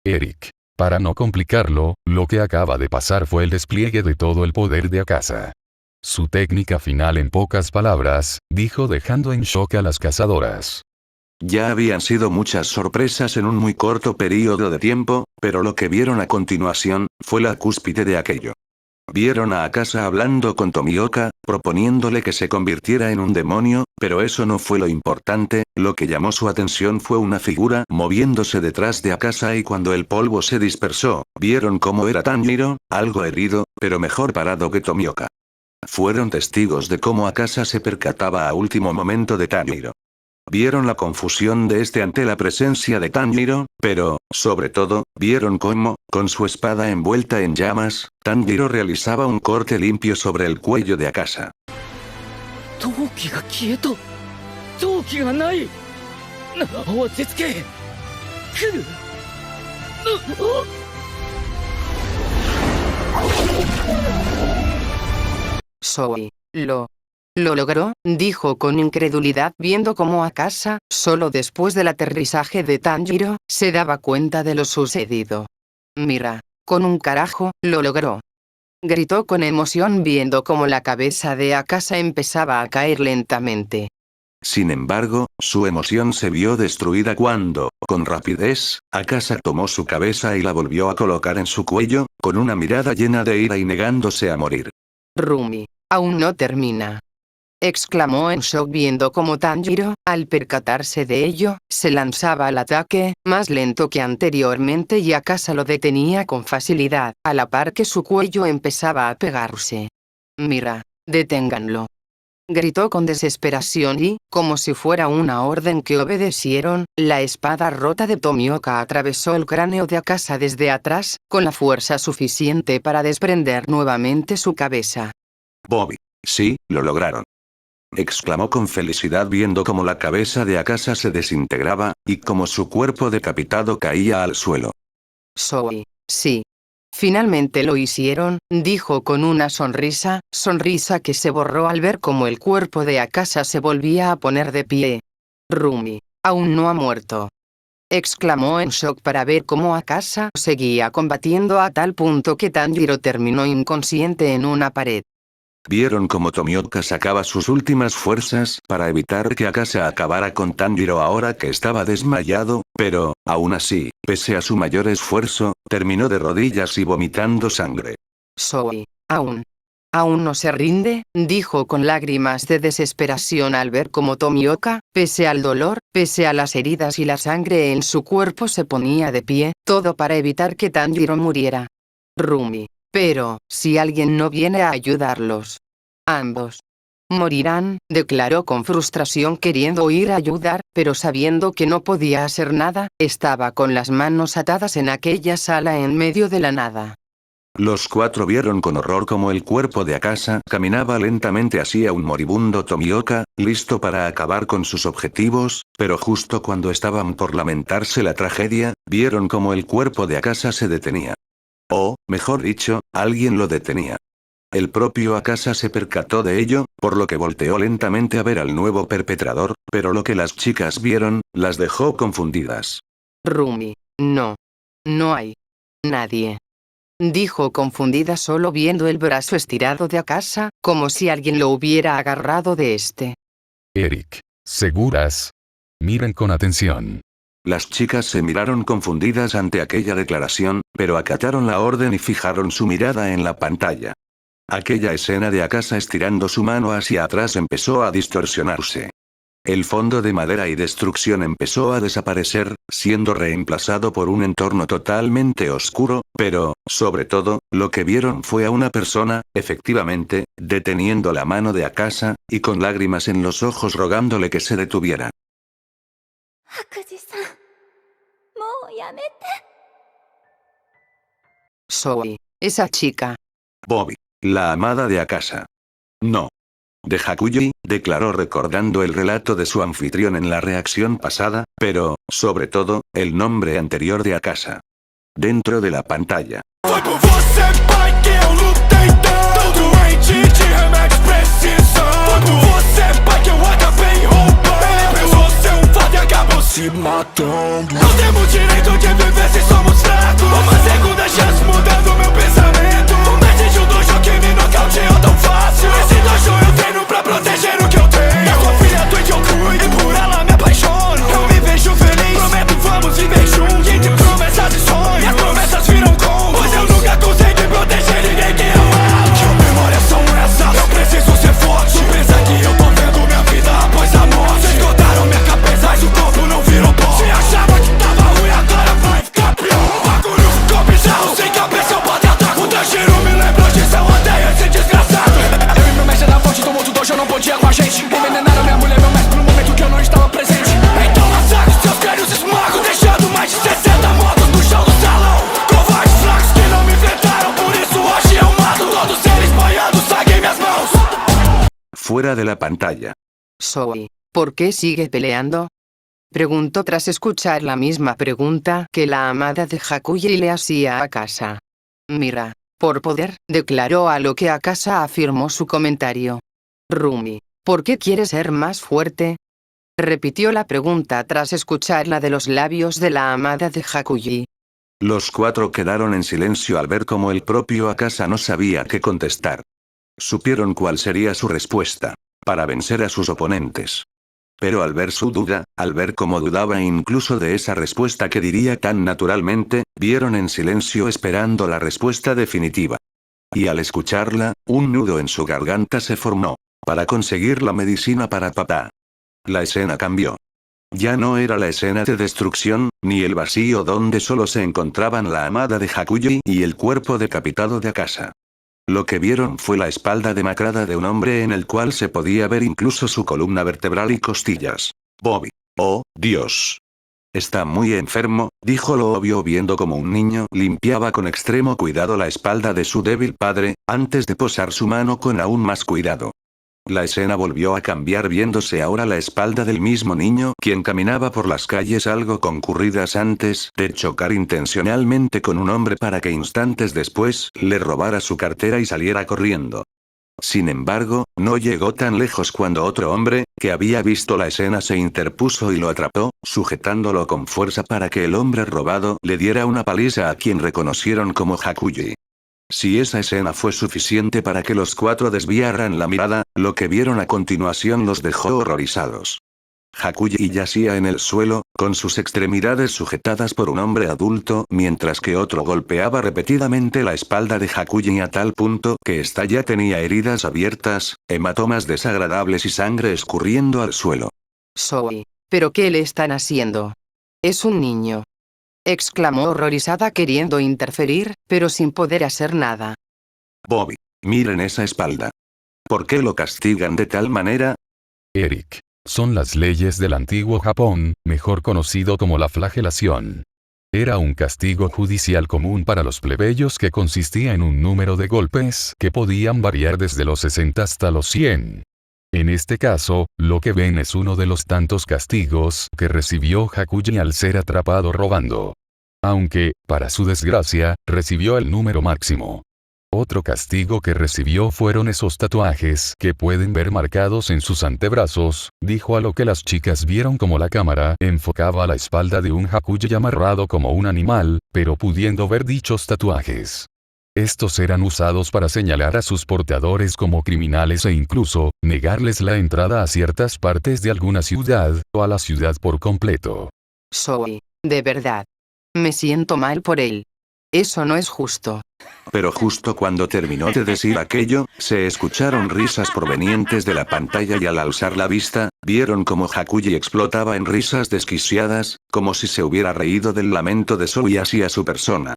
Eric. Para no complicarlo, lo que acaba de pasar fue el despliegue de todo el poder de Akasa. Su técnica final en pocas palabras, dijo dejando en shock a las cazadoras. Ya habían sido muchas sorpresas en un muy corto periodo de tiempo, pero lo que vieron a continuación, fue la cúspide de aquello. Vieron a Akasa hablando con Tomioka, proponiéndole que se convirtiera en un demonio, pero eso no fue lo importante, lo que llamó su atención fue una figura moviéndose detrás de Akasa y cuando el polvo se dispersó, vieron cómo era Tanjiro, algo herido, pero mejor parado que Tomioka. Fueron testigos de cómo Akasa se percataba a último momento de Tanjiro. Vieron la confusión de este ante la presencia de Tanjiro, pero, sobre todo, vieron cómo, con su espada envuelta en llamas, Tanjiro realizaba un corte limpio sobre el cuello de Akasa. Lo logró, dijo con incredulidad viendo cómo Akasa, solo después del aterrizaje de Tanjiro, se daba cuenta de lo sucedido. Mira, con un carajo, lo logró. Gritó con emoción viendo cómo la cabeza de Akasa empezaba a caer lentamente. Sin embargo, su emoción se vio destruida cuando, con rapidez, Akasa tomó su cabeza y la volvió a colocar en su cuello, con una mirada llena de ira y negándose a morir. Rumi, aún no termina. Exclamó en shock viendo cómo Tanjiro, al percatarse de ello, se lanzaba al ataque, más lento que anteriormente y Akasa lo detenía con facilidad, a la par que su cuello empezaba a pegarse. Mira, deténganlo. Gritó con desesperación y, como si fuera una orden que obedecieron, la espada rota de Tomioka atravesó el cráneo de Akasa desde atrás, con la fuerza suficiente para desprender nuevamente su cabeza. Bobby. Sí, lo lograron. Exclamó con felicidad viendo cómo la cabeza de Akasa se desintegraba, y cómo su cuerpo decapitado caía al suelo. Sí. Finalmente lo hicieron, dijo con una sonrisa que se borró al ver cómo el cuerpo de Akasa se volvía a poner de pie. Rumi, aún no ha muerto. Exclamó en shock para ver cómo Akasa seguía combatiendo a tal punto que Tanjiro terminó inconsciente en una pared. Vieron cómo Tomioka sacaba sus últimas fuerzas para evitar que Akasa acabara con Tanjiro ahora que estaba desmayado, pero, aún así, pese a su mayor esfuerzo, terminó de rodillas y vomitando sangre. Aún no se rinde, dijo con lágrimas de desesperación al ver cómo Tomioka, pese al dolor, pese a las heridas y la sangre en su cuerpo se ponía de pie, todo para evitar que Tanjiro muriera. Rumi. Pero, si alguien no viene a ayudarlos, ambos morirán, declaró con frustración queriendo ir a ayudar, pero sabiendo que no podía hacer nada, estaba con las manos atadas en aquella sala en medio de la nada. Los cuatro vieron con horror cómo el cuerpo de Akasa caminaba lentamente hacia un moribundo Tomioka, listo para acabar con sus objetivos, pero justo cuando estaban por lamentarse la tragedia, vieron cómo el cuerpo de Akasa se detenía. O, mejor dicho, alguien lo detenía. El propio Akasa se percató de ello, por lo que volteó lentamente a ver al nuevo perpetrador, pero lo que las chicas vieron, las dejó confundidas. Rumi. No. No hay nadie. Dijo confundida solo viendo el brazo estirado de Akasa, como si alguien lo hubiera agarrado de este. Eric. ¿Seguras? Miren con atención. Las chicas se miraron confundidas ante aquella declaración, pero acataron la orden y fijaron su mirada en la pantalla. Aquella escena de Akasa estirando su mano hacia atrás empezó a distorsionarse. El fondo de madera y destrucción empezó a desaparecer, siendo reemplazado por un entorno totalmente oscuro, pero, sobre todo, lo que vieron fue a una persona, efectivamente, deteniendo la mano de Akasa, y con lágrimas en los ojos rogándole que se detuviera. Soy esa chica. Bobby. La amada de Akasa. No. De Hakuji, declaró recordando el relato de su anfitrión en la reacción pasada, pero, sobre todo, el nombre anterior de Akasa. Dentro de la pantalla. Foi por você, pai, que eu lutei tanto. Doente de remédios precisando. Foi por você, pai, que eu acabei roubando. Ele pensou ser fato e acabou se matando. Não temos direito de viver se somos fracos. Uma segunda chance mudando meu pensamento. Um mestre de um dojo que me nocauteou tão fácil. Esse dojo eu treino pra proteger o que eu tenho. Eu sou filha do eu cuido e por ela me apaixono. Eu me vejo feliz, prometo vamos viver juntos. Entre promessas e sonhos, minhas promessas viram contos. Pois eu nunca consegui proteger ninguém que eu amo. Que memórias são essas? Eu preciso ser forte. Pensa que eu tô vendo minha vida após a morte. Vocês cortaram minha cabeça, mas o corpo não virou pó. Se achava que tava ruim, agora vai ficar pior. Bagulho ficou bizarro, sem cabeça eu botei ataque. O Tanjiro me lembrou disso, eu odeio esse desgraçado. Eu e meu mestre da fonte do outro dojo não podia com a gente. Envenenaram minha mulher, meu mestre, no momento que eu não estava presente. Então massacre seus crânios esmago, deixando mais de 60 mortos no chão do salão. Covardes fracos que não me enfrentaram, por isso hoje eu mato todos eles banhando sangue em minhas mãos. Fuera de la pantalla. Soy. ¿Por qué sigue peleando? Preguntó tras escuchar la misma pregunta que la amada de Hakuji le hacía a Akasa. Mira. Por poder, declaró a lo que Akasa afirmó su comentario. Rumi. ¿Por qué quieres ser más fuerte? Repitió la pregunta tras escucharla de los labios de la amada de Hakuji. Los cuatro quedaron en silencio al ver cómo el propio Akasa no sabía qué contestar. Supieron cuál sería su respuesta, para vencer a sus oponentes. Pero al ver su duda, al ver cómo dudaba incluso de esa respuesta que diría tan naturalmente, vieron en silencio esperando la respuesta definitiva. Y al escucharla, un nudo en su garganta se formó, para conseguir la medicina para papá. La escena cambió. Ya no era la escena de destrucción, ni el vacío donde solo se encontraban la amada de Hakuji y el cuerpo decapitado de Akasa. Lo que vieron fue la espalda demacrada de un hombre en el cual se podía ver incluso su columna vertebral y costillas. Bobby. Oh, Dios. Está muy enfermo, dijo lo obvio viendo como un niño limpiaba con extremo cuidado la espalda de su débil padre, antes de posar su mano con aún más cuidado. La escena volvió a cambiar viéndose ahora la espalda del mismo niño quien caminaba por las calles algo concurridas antes de chocar intencionalmente con un hombre para que instantes después le robara su cartera y saliera corriendo. Sin embargo, no llegó tan lejos cuando otro hombre, que había visto la escena se interpuso y lo atrapó, sujetándolo con fuerza para que el hombre robado le diera una paliza a quien reconocieron como Hakuji. Si esa escena fue suficiente para que los cuatro desviaran la mirada, lo que vieron a continuación los dejó horrorizados. Hakuji yacía en el suelo, con sus extremidades sujetadas por un hombre adulto, mientras que otro golpeaba repetidamente la espalda de Hakuji a tal punto que ésta ya tenía heridas abiertas, hematomas desagradables y sangre escurriendo al suelo. Soy. ¿Pero qué le están haciendo? Es un niño. exclamó horrorizada queriendo interferir, pero sin poder hacer nada. Bobby, miren esa espalda. ¿Por qué lo castigan de tal manera? Eric. Son las leyes del antiguo Japón, mejor conocido como la flagelación. Era un castigo judicial común para los plebeyos que consistía en un número de golpes que podían variar desde los 60 hasta los 100. En este caso, lo que ven es uno de los tantos castigos que recibió Hakuji al ser atrapado robando. Aunque, para su desgracia, recibió el número máximo. Otro castigo que recibió fueron esos tatuajes que pueden ver marcados en sus antebrazos, dijo a lo que las chicas vieron como la cámara enfocaba la espalda de un Hakuji amarrado como un animal, pero pudiendo ver dichos tatuajes. Estos eran usados para señalar a sus portadores como criminales e incluso, negarles la entrada a ciertas partes de alguna ciudad, o a la ciudad por completo. Zoe, de verdad. Me siento mal por él. Eso no es justo. Pero justo cuando terminó de decir aquello, se escucharon risas provenientes de la pantalla y al alzar la vista, vieron como Hakuji explotaba en risas desquiciadas, como si se hubiera reído del lamento de Zoe hacia su persona.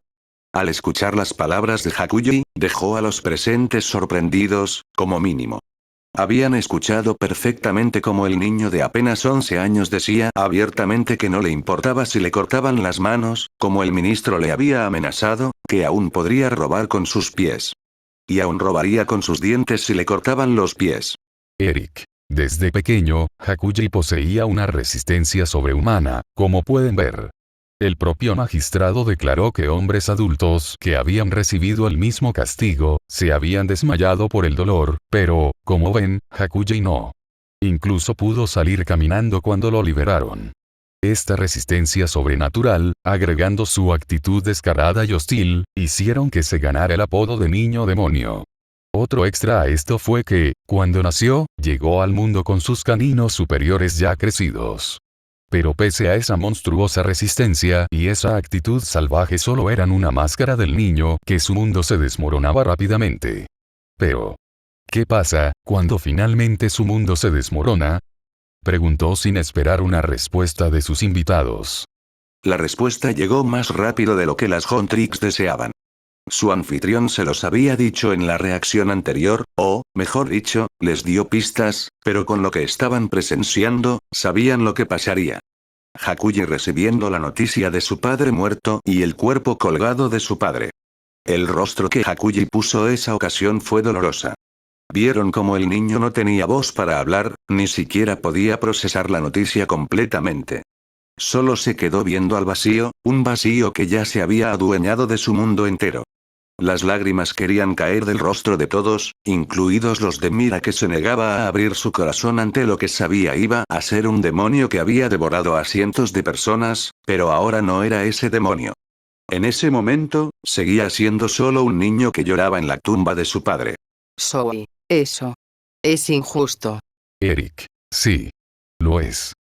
Al escuchar las palabras de Hakuji, dejó a los presentes sorprendidos, como mínimo. Habían escuchado perfectamente como el niño de apenas 11 años decía abiertamente que no le importaba si le cortaban las manos, como el ministro le había amenazado, que aún podría robar con sus pies. Y aún robaría con sus dientes si le cortaban los pies. Eric. Desde pequeño, Hakuji poseía una resistencia sobrehumana, como pueden ver. El propio magistrado declaró que hombres adultos que habían recibido el mismo castigo, se habían desmayado por el dolor, pero, como ven, Hakuji no. Incluso pudo salir caminando cuando lo liberaron. Esta resistencia sobrenatural, agregando su actitud descarada y hostil, hicieron que se ganara el apodo de niño demonio. Otro extra a esto fue que, cuando nació, llegó al mundo con sus caninos superiores ya crecidos. Pero pese a esa monstruosa resistencia y esa actitud salvaje solo eran una máscara del niño que su mundo se desmoronaba rápidamente. Pero, ¿qué pasa cuando finalmente su mundo se desmorona? Preguntó sin esperar una respuesta de sus invitados. La respuesta llegó más rápido de lo que las Huntrix deseaban. Su anfitrión se los había dicho en la reacción anterior, o, mejor dicho, les dio pistas, pero con lo que estaban presenciando, sabían lo que pasaría. Hakuji recibiendo la noticia de su padre muerto y el cuerpo colgado de su padre. El rostro que Hakuji puso esa ocasión fue dolorosa. Vieron como el niño no tenía voz para hablar, ni siquiera podía procesar la noticia completamente. Solo se quedó viendo al vacío, un vacío que ya se había adueñado de su mundo entero. Las lágrimas querían caer del rostro de todos, incluidos los de Mira que se negaba a abrir su corazón ante lo que sabía iba a ser un demonio que había devorado a cientos de personas, pero ahora no era ese demonio. En ese momento, seguía siendo solo un niño que lloraba en la tumba de su padre. Zoe, eso es injusto. Eric. Sí. Lo es.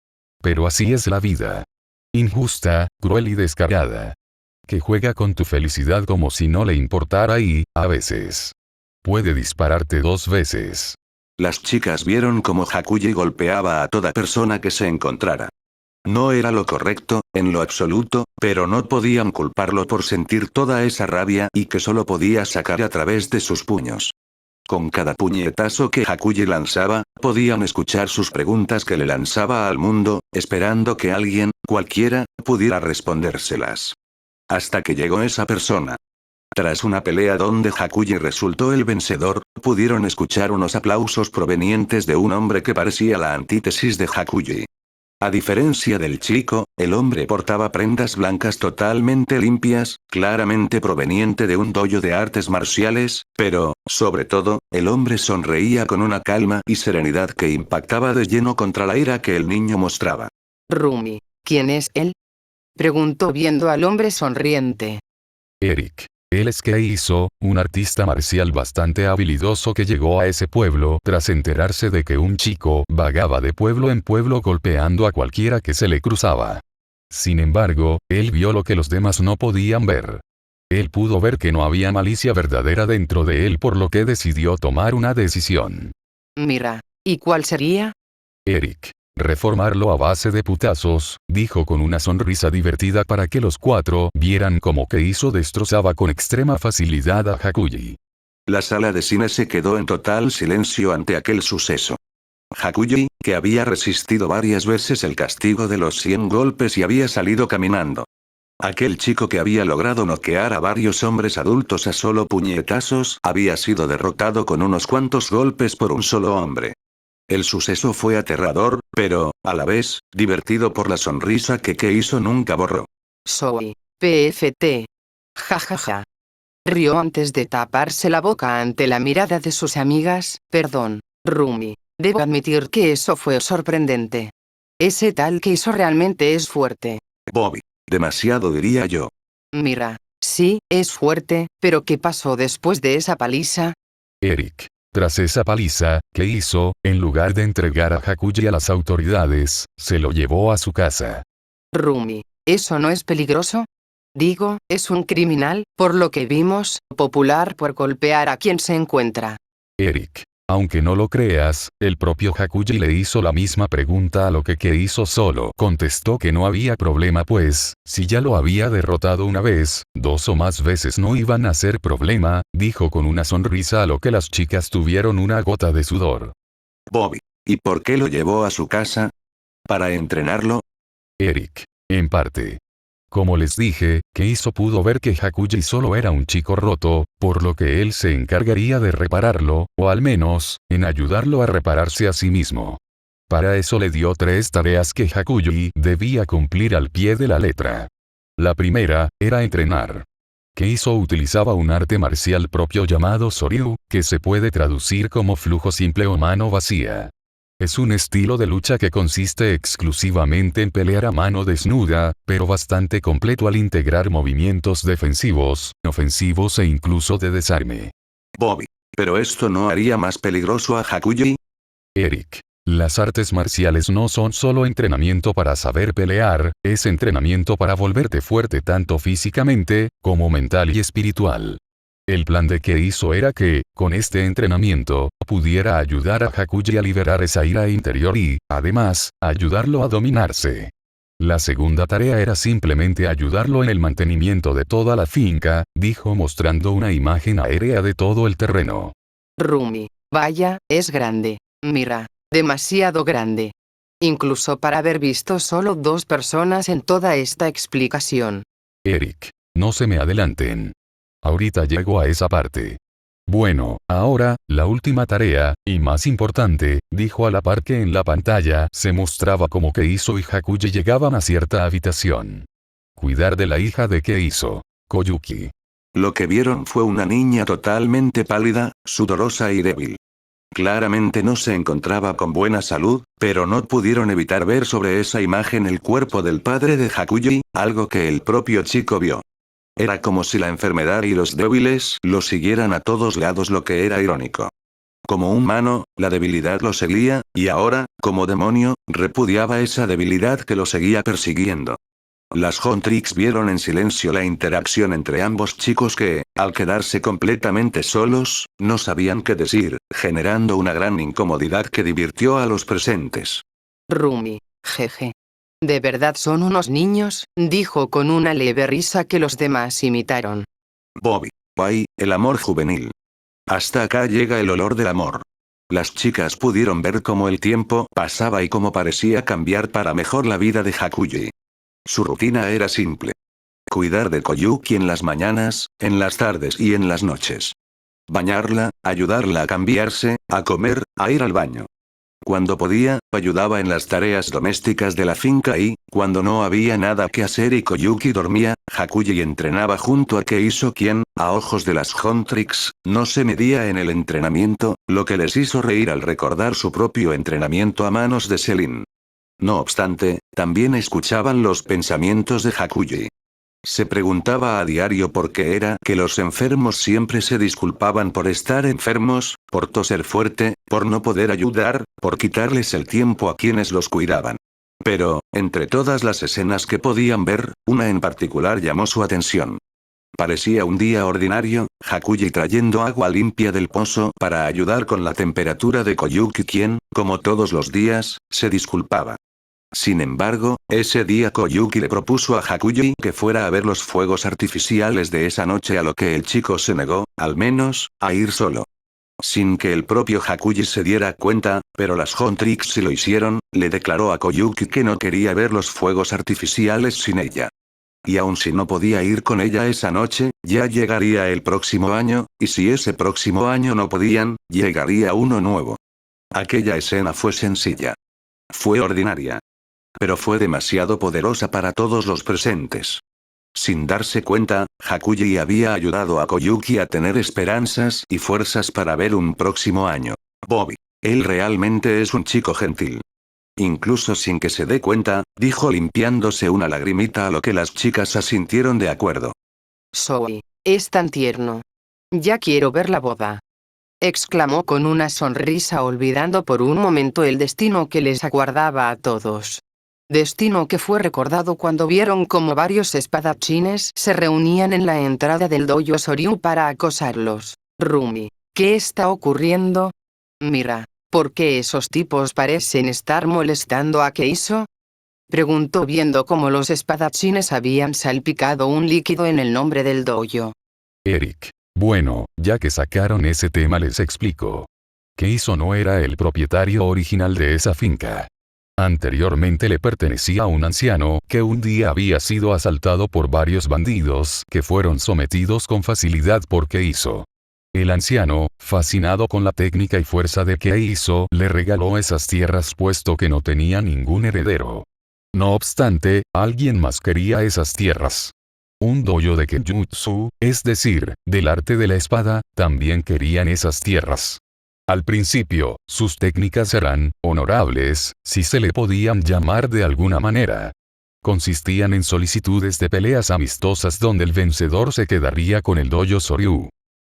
Pero así es la vida. Injusta, cruel y descarada. Que juega con tu felicidad como si no le importara y, a veces, puede dispararte 2 veces. Las chicas vieron cómo Hakuji golpeaba a toda persona que se encontrara. No era lo correcto, en lo absoluto, pero no podían culparlo por sentir toda esa rabia y que solo podía sacar a través de sus puños. Con cada puñetazo que Hakuji lanzaba, podían escuchar sus preguntas que le lanzaba al mundo, esperando que alguien, cualquiera, pudiera respondérselas. Hasta que llegó esa persona. Tras una pelea donde Hakuji resultó el vencedor, pudieron escuchar unos aplausos provenientes de un hombre que parecía la antítesis de Hakuji. A diferencia del chico, el hombre portaba prendas blancas totalmente limpias, claramente proveniente de un dojo de artes marciales, pero, sobre todo, el hombre sonreía con una calma y serenidad que impactaba de lleno contra la ira que el niño mostraba. Rumi, ¿quién es él? Preguntó viendo al hombre sonriente. Eric. Él es Keizo, un artista marcial bastante habilidoso que llegó a ese pueblo tras enterarse de que un chico vagaba de pueblo en pueblo golpeando a cualquiera que se le cruzaba. Sin embargo, él vio lo que los demás no podían ver. Él pudo ver que no había malicia verdadera dentro de él, por lo que decidió tomar una decisión. Mira, ¿y cuál sería? Eric. reformarlo a base de putazos, dijo con una sonrisa divertida para que los cuatro vieran cómo Keizo destrozaba con extrema facilidad a Hakuji. La sala de cine se quedó en total silencio ante aquel suceso. Hakuji, que había resistido varias veces el castigo de los 100 golpes y había salido caminando. Aquel chico que había logrado noquear a varios hombres adultos a solo puñetazos, había sido derrotado con unos cuantos golpes por un solo hombre. El suceso fue aterrador, pero, a la vez, divertido por la sonrisa que Keizo nunca borró. Soy PFT. Jajaja. Rió antes de taparse la boca ante la mirada de sus amigas. Perdón, Rumi. Debo admitir que eso fue sorprendente. Ese tal Keizo realmente es fuerte. Bobby. Demasiado diría yo. Mira, sí, es fuerte, pero ¿qué pasó después de esa paliza? Eric. Tras esa paliza, ¿qué hizo? En lugar de entregar a Hakuji a las autoridades, se lo llevó a su casa. Rumi, ¿eso no es peligroso? Digo, es un criminal, por lo que vimos, popular por golpear a quien se encuentra. Eric. Aunque no lo creas, el propio Hakuji le hizo la misma pregunta a lo que hizo solo. Contestó que no había problema pues, si ya lo había derrotado una vez, 2 o más veces no iban a ser problema, dijo con una sonrisa a lo que las chicas tuvieron una gota de sudor. Bobby. ¿Y por qué lo llevó a su casa? ¿Para entrenarlo? Eric. En parte. Como les dije, Keizo pudo ver que Hakuji solo era un chico roto, por lo que él se encargaría de repararlo, o al menos, en ayudarlo a repararse a sí mismo. Para eso le dio 3 tareas que Hakuji debía cumplir al pie de la letra. La primera, era entrenar. Keizo utilizaba un arte marcial propio llamado Soryu, que se puede traducir como flujo simple o mano vacía. Es un estilo de lucha que consiste exclusivamente en pelear a mano desnuda, pero bastante completo al integrar movimientos defensivos, ofensivos e incluso de desarme. Bobby. ¿Pero esto no haría más peligroso a Hakuji? Eric. Las artes marciales no son solo entrenamiento para saber pelear, es entrenamiento para volverte fuerte tanto físicamente, como mental y espiritual. El plan de Keizo era que, con este entrenamiento, pudiera ayudar a Hakuji a liberar esa ira interior y, además, ayudarlo a dominarse. La segunda tarea era simplemente ayudarlo en el mantenimiento de toda la finca, dijo mostrando una imagen aérea de todo el terreno. Rumi, vaya, es grande. Mira, demasiado grande. Incluso para haber visto solo 2 personas en toda esta explicación. Eric, no se me adelanten. Ahorita llego a esa parte. Bueno, ahora, la última tarea, y más importante, dijo a la par que en la pantalla se mostraba como Keizo y Hakuji llegaban a cierta habitación. Cuidar de la hija de Keizo, Koyuki. Lo que vieron fue una niña totalmente pálida, sudorosa y débil. Claramente no se encontraba con buena salud, pero no pudieron evitar ver sobre esa imagen el cuerpo del padre de Hakuji, algo que el propio chico vio. Era como si la enfermedad y los débiles lo siguieran a todos lados, lo que era irónico. Como humano, la debilidad lo seguía, y ahora, como demonio, repudiaba esa debilidad que lo seguía persiguiendo. Las Huntrix vieron en silencio la interacción entre ambos chicos que, al quedarse completamente solos, no sabían qué decir, generando una gran incomodidad que divirtió a los presentes. Rumi, jeje. ¿De verdad son unos niños?, dijo con una leve risa que los demás imitaron. Bobby. Ay, el amor juvenil. Hasta acá llega el olor del amor. Las chicas pudieron ver cómo el tiempo pasaba y cómo parecía cambiar para mejor la vida de Hakuji. Su rutina era simple. Cuidar de Koyuki en las mañanas, en las tardes y en las noches. Bañarla, ayudarla a cambiarse, a comer, a ir al baño. Cuando podía, ayudaba en las tareas domésticas de la finca y, cuando no había nada que hacer y Koyuki dormía, Hakuji entrenaba junto a Keizo quien, a ojos de las Huntrix, no se medía en el entrenamiento, lo que les hizo reír al recordar su propio entrenamiento a manos de Selin. No obstante, también escuchaban los pensamientos de Hakuji. Se preguntaba a diario por qué era que los enfermos siempre se disculpaban por estar enfermos, por toser fuerte, por no poder ayudar, por quitarles el tiempo a quienes los cuidaban. Pero, entre todas las escenas que podían ver, una en particular llamó su atención. Parecía un día ordinario, Hakuji trayendo agua limpia del pozo para ayudar con la temperatura de Koyuki, quien, como todos los días, se disculpaba. Sin embargo, ese día Koyuki le propuso a Hakuji que fuera a ver los fuegos artificiales de esa noche, a lo que el chico se negó, al menos, a ir solo. Sin que el propio Hakuji se diera cuenta, pero las Huntrix sí lo hicieron, le declaró a Koyuki que no quería ver los fuegos artificiales sin ella. Y aun si no podía ir con ella esa noche, ya llegaría el próximo año, y si ese próximo año no podían, llegaría uno nuevo. Aquella escena fue sencilla. Fue ordinaria. Pero fue demasiado poderosa para todos los presentes. Sin darse cuenta, Hakuji había ayudado a Koyuki a tener esperanzas y fuerzas para ver un próximo año. Bobby. Él realmente es un chico gentil. Incluso sin que se dé cuenta, dijo limpiándose una lagrimita, a lo que las chicas asintieron de acuerdo. Zoe, es tan tierno. Ya quiero ver la boda. Exclamó con una sonrisa, olvidando por un momento el destino que les aguardaba a todos. Destino que fue recordado cuando vieron cómo varios espadachines se reunían en la entrada del dojo Soryu para acosarlos. Rumi, ¿qué está ocurriendo? Mira, ¿por qué esos tipos parecen estar molestando a Keiso? Preguntó viendo cómo los espadachines habían salpicado un líquido en el nombre del dojo. Eric. Bueno, ya que sacaron ese tema les explico. Keiso no era el propietario original de esa finca. Anteriormente le pertenecía a un anciano que un día había sido asaltado por varios bandidos que fueron sometidos con facilidad por Keiso. El anciano, fascinado con la técnica y fuerza de Keiso, le regaló esas tierras puesto que no tenía ningún heredero. No obstante, alguien más quería esas tierras. Un dojo de Kenjutsu, es decir, del arte de la espada, también querían esas tierras. Al principio, sus técnicas eran honorables, si se le podían llamar de alguna manera. Consistían en solicitudes de peleas amistosas donde el vencedor se quedaría con el dojo Soryu.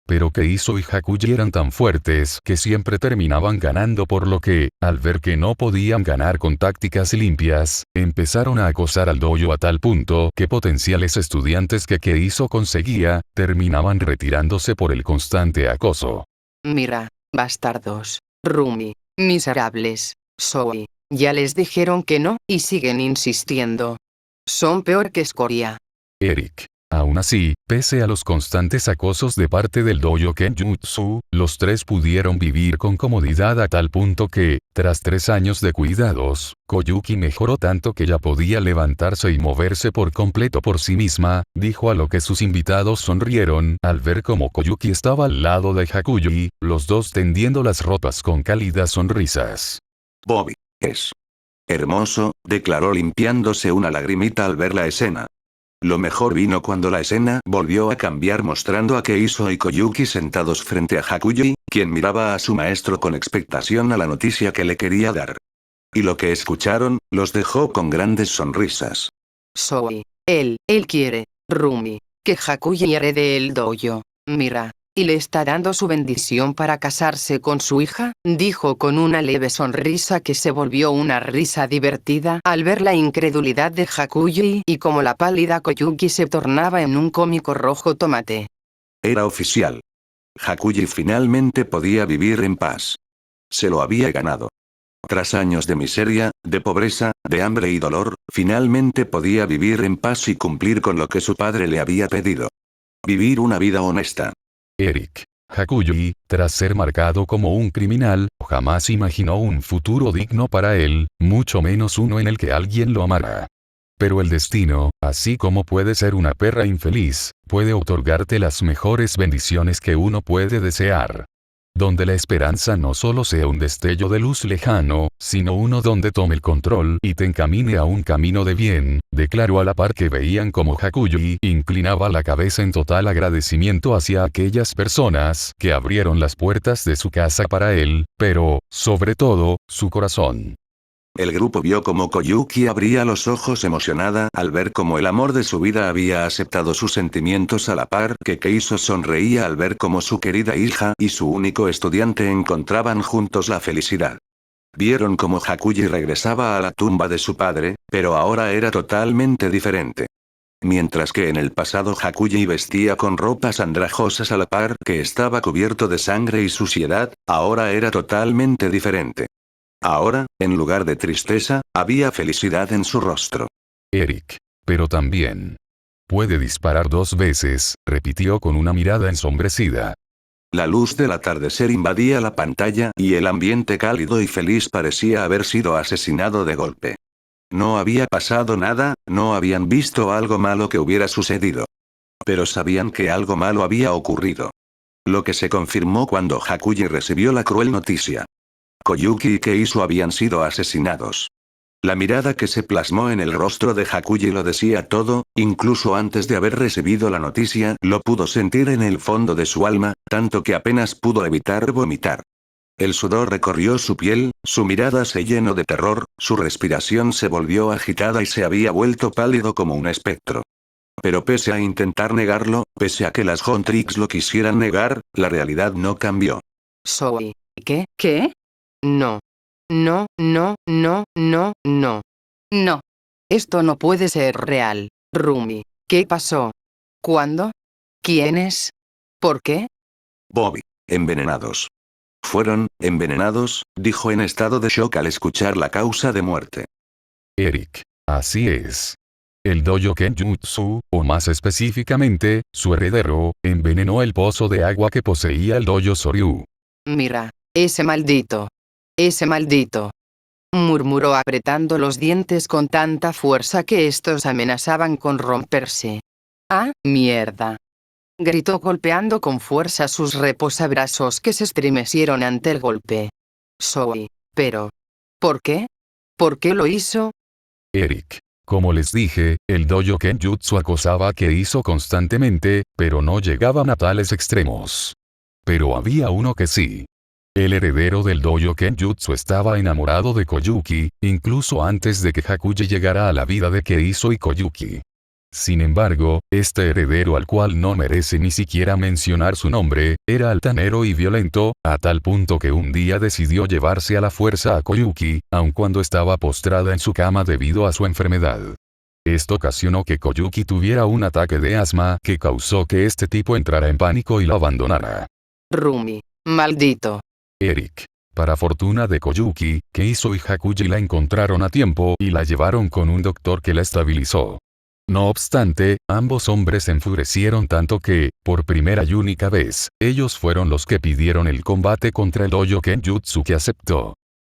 Pero Keiso y Hakuji eran tan fuertes que siempre terminaban ganando, por lo que, al ver que no podían ganar con tácticas limpias, empezaron a acosar al dojo a tal punto que potenciales estudiantes que Keiso conseguía, terminaban retirándose por el constante acoso. Mira, bastardos, Rumi, miserables, Zoe, ya les dijeron que no, y siguen insistiendo. Son peor que escoria. Eric. Aún así, pese a los constantes acosos de parte del dojo Kenjutsu, los tres pudieron vivir con comodidad a tal punto que, tras 3 años de cuidados, Koyuki mejoró tanto que ya podía levantarse y moverse por completo por sí misma, dijo, a lo que sus invitados sonrieron al ver cómo Koyuki estaba al lado de Hakuji, los dos tendiendo las ropas con cálidas sonrisas. Bobby, es hermoso, declaró limpiándose una lagrimita al ver la escena. Lo mejor vino cuando la escena volvió a cambiar, mostrando a Keiso y Koyuki sentados frente a Hakuji, quien miraba a su maestro con expectación a la noticia que le quería dar. Y lo que escucharon, los dejó con grandes sonrisas. Zoe, él quiere, Rumi, que Hakuji herede el dojo. Mira, y le está dando su bendición para casarse con su hija, dijo con una leve sonrisa que se volvió una risa divertida al ver la incredulidad de Hakuji y como la pálida Koyuki se tornaba en un cómico rojo tomate. Era oficial. Hakuji finalmente podía vivir en paz. Se lo había ganado. Tras años de miseria, de pobreza, de hambre y dolor, finalmente podía vivir en paz y cumplir con lo que su padre le había pedido. Vivir una vida honesta. Eric. Hakuji, tras ser marcado como un criminal, jamás imaginó un futuro digno para él, mucho menos uno en el que alguien lo amara. Pero el destino, así como puede ser una perra infeliz, puede otorgarte las mejores bendiciones que uno puede desear. Donde la esperanza no solo sea un destello de luz lejano, sino uno donde tome el control y te encamine a un camino de bien, declaró a la par que veían como Hakuji inclinaba la cabeza en total agradecimiento hacia aquellas personas que abrieron las puertas de su casa para él, pero, sobre todo, su corazón. El grupo vio como Koyuki abría los ojos emocionada al ver cómo el amor de su vida había aceptado sus sentimientos, a la par que Keiso sonreía al ver cómo su querida hija y su único estudiante encontraban juntos la felicidad. Vieron cómo Hakuji regresaba a la tumba de su padre, pero ahora era totalmente diferente. Mientras que en el pasado Hakuji vestía con ropas andrajosas a la par que estaba cubierto de sangre y suciedad, ahora era totalmente diferente. Ahora, en lugar de tristeza, había felicidad en su rostro. Eric. Pero también. Puede disparar 2 veces, repitió con una mirada ensombrecida. La luz del atardecer invadía la pantalla y el ambiente cálido y feliz parecía haber sido asesinado de golpe. No había pasado nada, no habían visto algo malo que hubiera sucedido. Pero sabían que algo malo había ocurrido. Lo que se confirmó cuando Hakuji recibió la cruel noticia. Koyuki y Keiso habían sido asesinados. La mirada que se plasmó en el rostro de Hakuji lo decía todo, incluso antes de haber recibido la noticia, lo pudo sentir en el fondo de su alma, tanto que apenas pudo evitar vomitar. El sudor recorrió su piel, su mirada se llenó de terror, su respiración se volvió agitada y se había vuelto pálido como un espectro. Pero pese a intentar negarlo, pese a que las Huntrix lo quisieran negar, la realidad no cambió. Soy. ¿Qué? ¿Qué? No. No, no, no, no, no. No. Esto no puede ser real. Rumi. ¿Qué pasó? ¿Cuándo? ¿Quiénes? ¿Por qué? Bobby. Envenenados. Fueron envenenados, dijo en estado de shock al escuchar la causa de muerte. Eric. Así es. El dojo Kenjutsu, o más específicamente, su heredero, envenenó el pozo de agua que poseía el dojo Soryu. Mira, ese maldito. Ese maldito. Murmuró apretando los dientes con tanta fuerza que estos amenazaban con romperse. ¡Ah, mierda! Gritó golpeando con fuerza sus reposabrazos que se estremecieron ante el golpe. Soy. Pero. ¿Por qué? ¿Por qué lo hizo? Eric. Como les dije, el dojo Kenjutsu acosaba a Keiso constantemente, pero no llegaban a tales extremos. Pero había uno que sí. El heredero del dojo Kenjutsu estaba enamorado de Koyuki, incluso antes de que Hakuji llegara a la vida de Keiso y Koyuki. Sin embargo, este heredero al cual no merece ni siquiera mencionar su nombre, era altanero y violento, a tal punto que un día decidió llevarse a la fuerza a Koyuki, aun cuando estaba postrada en su cama debido a su enfermedad. Esto ocasionó que Koyuki tuviera un ataque de asma que causó que este tipo entrara en pánico y la abandonara. Rumi. Maldito. Eric. Para fortuna de Koyuki, Keiso y Hakuji la encontraron a tiempo y la llevaron con un doctor que la estabilizó. No obstante, ambos hombres se enfurecieron tanto que, por primera y única vez, ellos fueron los que pidieron el combate contra el dojo Kenjutsu que aceptó.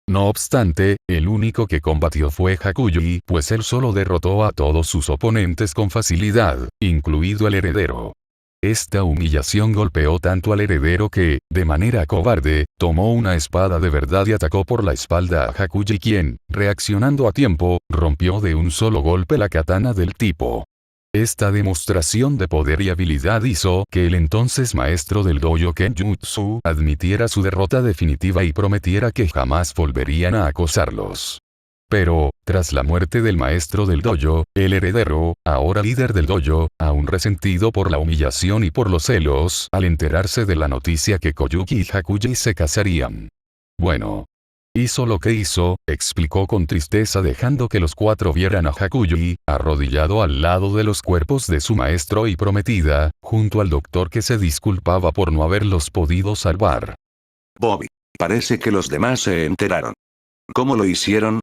No obstante, el único que combatió fue Hakuji, pues él solo derrotó a todos sus oponentes con facilidad, incluido el heredero. Esta humillación golpeó tanto al heredero que, de manera cobarde, tomó una espada de verdad y atacó por la espalda a Hakuji quien, reaccionando a tiempo, rompió de un solo golpe la katana del tipo. Esta demostración de poder y habilidad hizo que el entonces maestro del dojo Kenjutsu admitiera su derrota definitiva y prometiera que jamás volverían a acosarlos. Pero, tras la muerte del maestro del dojo, el heredero, ahora líder del dojo, aún resentido por la humillación y por los celos, al enterarse de la noticia que Koyuki y Hakuji se casarían. Bueno. Hizo lo que hizo, explicó con tristeza dejando que los 4 vieran a Hakuji, arrodillado al lado de los cuerpos de su maestro y prometida, junto al doctor que se disculpaba por no haberlos podido salvar. Bobby. Parece que los demás se enteraron. ¿Cómo lo hicieron?